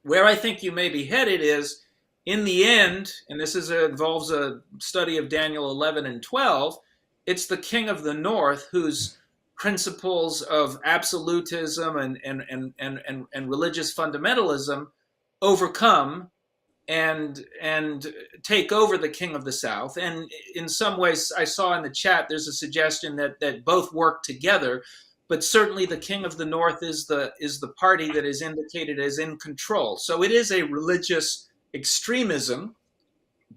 where I think you may be headed is, in the end, and this involves a study of Daniel 11 and 12, it's the King of the North whose principles of absolutism and religious fundamentalism overcome and take over the King of the South. And in some ways, I saw in the chat, there's a suggestion that both work together, but certainly the King of the North is the party that is indicated as in control. So it is a religious extremism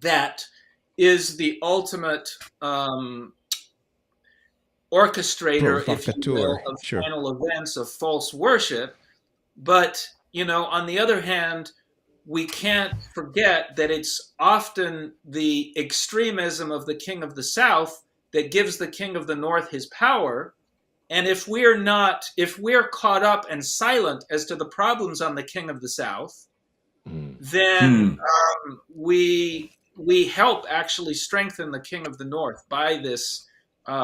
that is the ultimate orchestrator, if you will, of final events of false worship. But, on the other hand, we can't forget that it's often the extremism of the King of the South that gives the King of the North his power, And if we're caught up and silent as to the problems on the King of the South, then we help actually strengthen the King of the North by this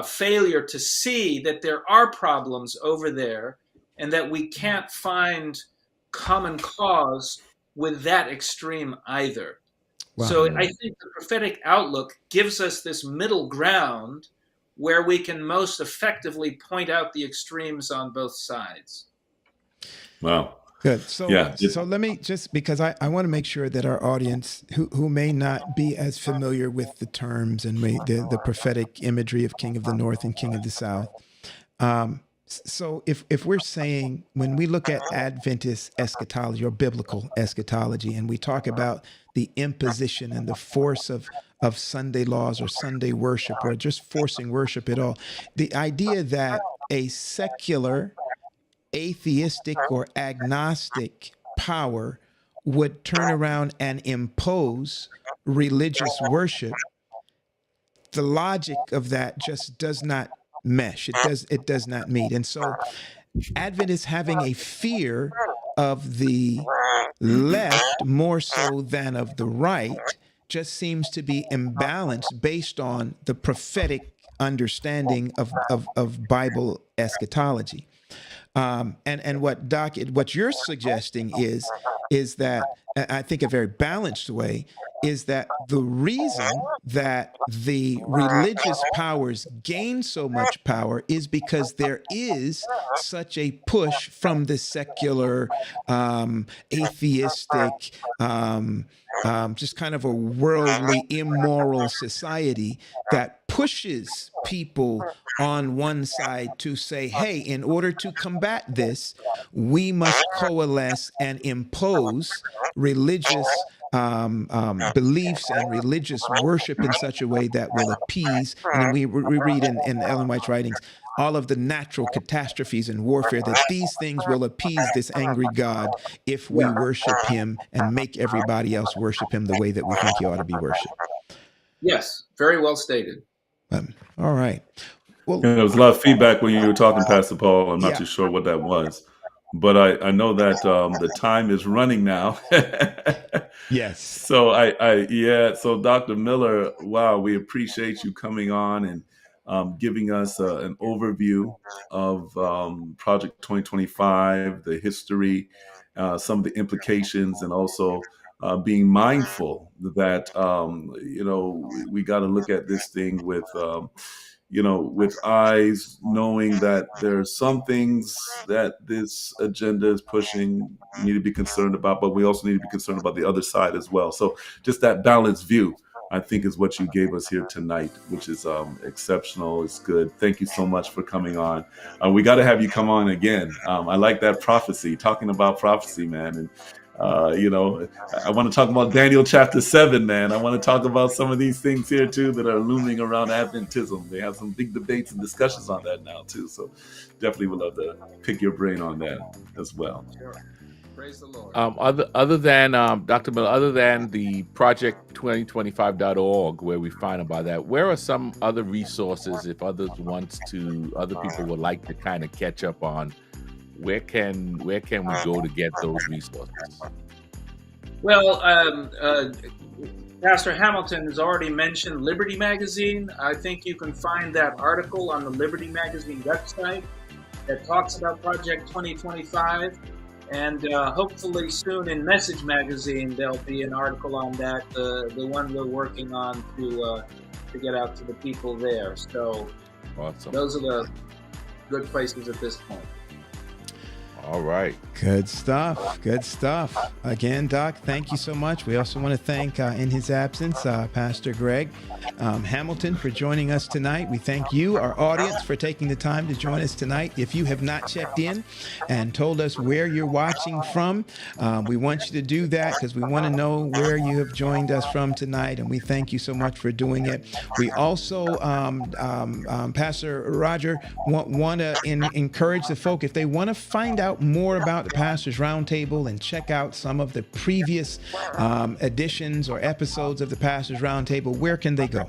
failure to see that there are problems over there and that we can't find common cause with that extreme either. Wow. So I think the prophetic outlook gives us this middle ground where we can most effectively point out the extremes on both sides. Wow. Good. So, Yeah. so let me just, because I want to make sure that our audience who may not be as familiar with the terms and the prophetic imagery of King of the North and King of the South. So if we're saying, when we look at Adventist eschatology or biblical eschatology, and we talk about the imposition and the force of Sunday laws or Sunday worship or just forcing worship at all, the idea that a secular, atheistic, or agnostic power would turn around and impose religious worship, the logic of that just does not mesh. It does not meet. And so Adventists having a fear of the left more so than of the right just seems to be imbalanced based on the prophetic understanding of Bible eschatology. And what you're suggesting is that, I think a very balanced way, is that the reason that the religious powers gain so much power is because there is such a push from the secular, atheistic, just kind of a worldly, immoral society that pushes people on one side to say, hey, in order to combat this, we must coalesce and impose religious beliefs and religious worship in such a way that will appease. And then we read in Ellen White's writings all of the natural catastrophes and warfare, that these things will appease this angry God if we worship him and make everybody else worship him the way that we think he ought to be worshiped. Yes, very well stated. All right. Well, there was a lot of feedback when you were talking, Pastor Paul. I'm not Yeah. too sure what that was, but I know that the time is running now. Yes. So so Dr. Miller, wow, we appreciate you coming on and giving us an overview of Project 2025, the history, some of the implications, and also being mindful that we got to look at this thing with with eyes, knowing that there are some things that this agenda is pushing, we need to be concerned about, but we also need to be concerned about the other side as well. So just that balanced view, I think, is what you gave us here tonight, which is exceptional. It's good. Thank you so much for coming on. We got to have you come on again. I like that prophecy, talking about prophecy, man. And I want to talk about Daniel chapter 7, man. I want to talk about some of these things here too that are looming around Adventism. They have some big debates and discussions on that now too. So definitely would love to pick your brain on that as well. Sure. Praise the Lord. Other than Dr. Miller, other than the project2025.org, where we find about that, where are some other resources if other people would like to kind of catch up on? Where can we go to get those resources? Well, Pastor Hamilton has already mentioned Liberty Magazine. I think you can find that article on the Liberty Magazine website that talks about Project 2025. And hopefully soon in Message Magazine, there'll be an article on that, the one we're working on to get out to the people there. So Awesome. Those are the good places at this point. All right. Good stuff. Good stuff. Again, Doc, thank you so much. We also want to thank, in his absence, Pastor Greg Hamilton for joining us tonight. We thank you, our audience, for taking the time to join us tonight. If you have not checked in and told us where you're watching from, we want you to do that because we want to know where you have joined us from tonight, and we thank you so much for doing it. We also, Pastor Roger, want to encourage the folk, if they want to find out more about the Pastors Roundtable and check out some of the previous editions or episodes of the Pastors Roundtable, where can they go?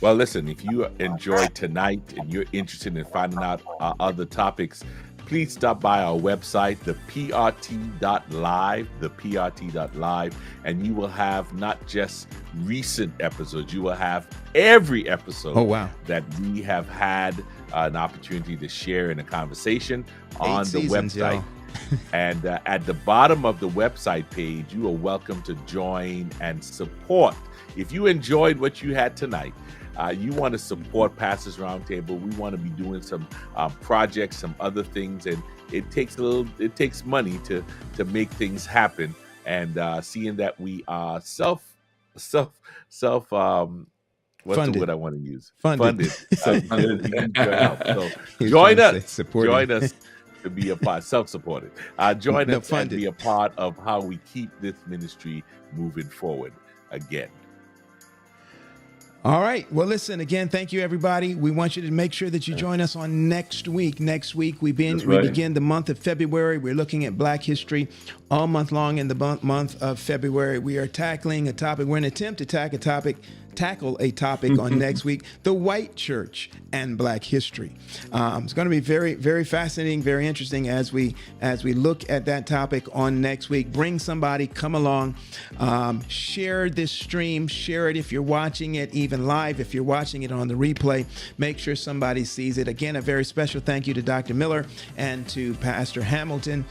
Well, listen, if you enjoyed tonight and you're interested in finding out other topics, please stop by our website, theprt.live, and you will have not just recent episodes, you will have every episode Oh, wow. that we have had an opportunity to share in a conversation on 8 the seasons, website. y'all. And at the bottom of the website page, you are welcome to join and support. If you enjoyed what you had tonight, you want to support Pastors Roundtable. We want to be doing some projects, some other things, and it takes money to make things happen. And seeing that we are what's the Funded. word I want to use? Funded. Funded. We need your help. So He was join trying to us. say supported. Join us to be a part, self-supported. Join No, us and funded. be a part of how we keep this ministry moving forward again. All right. Well, listen, again, thank you, everybody. We want you to make sure that you join us on next week. Next week, we begin the month of February. We're looking at Black history all month long in the month of February. We are tackling a topic. We're in an attempt to tackle a topic on next week, the white church and Black history. It's going to be very, very fascinating, very interesting as we look at that topic on next week. Bring somebody, come along, share this stream, share it if you're watching it even live. If you're watching it on the replay, make sure somebody sees it. Again, a very special thank you to Dr. Miller and to Pastor Hamilton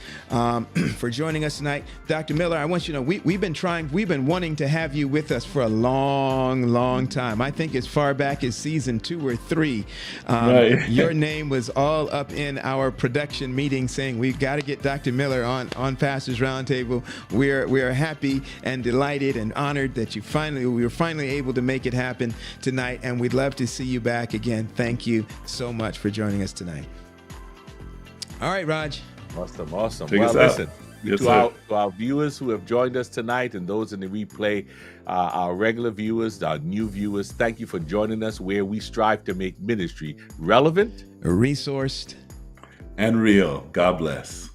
for joining us tonight. Dr. Miller, I want you to know we've been wanting to have you with us for a long time. I think as far back as season 2 or 3, Right. your name was all up in our production meeting saying we've got to get Dr. Miller on Pastors Roundtable. We are happy and delighted and honored that we were finally able to make it happen tonight, and we'd love to see you back again. Thank you so much for joining us tonight. All right, Raj. Awesome. Take Well, us out. listen, Yes, to our viewers who have joined us tonight and those in the replay, our regular viewers, our new viewers, thank you for joining us where we strive to make ministry relevant, Resourced, And real. God bless.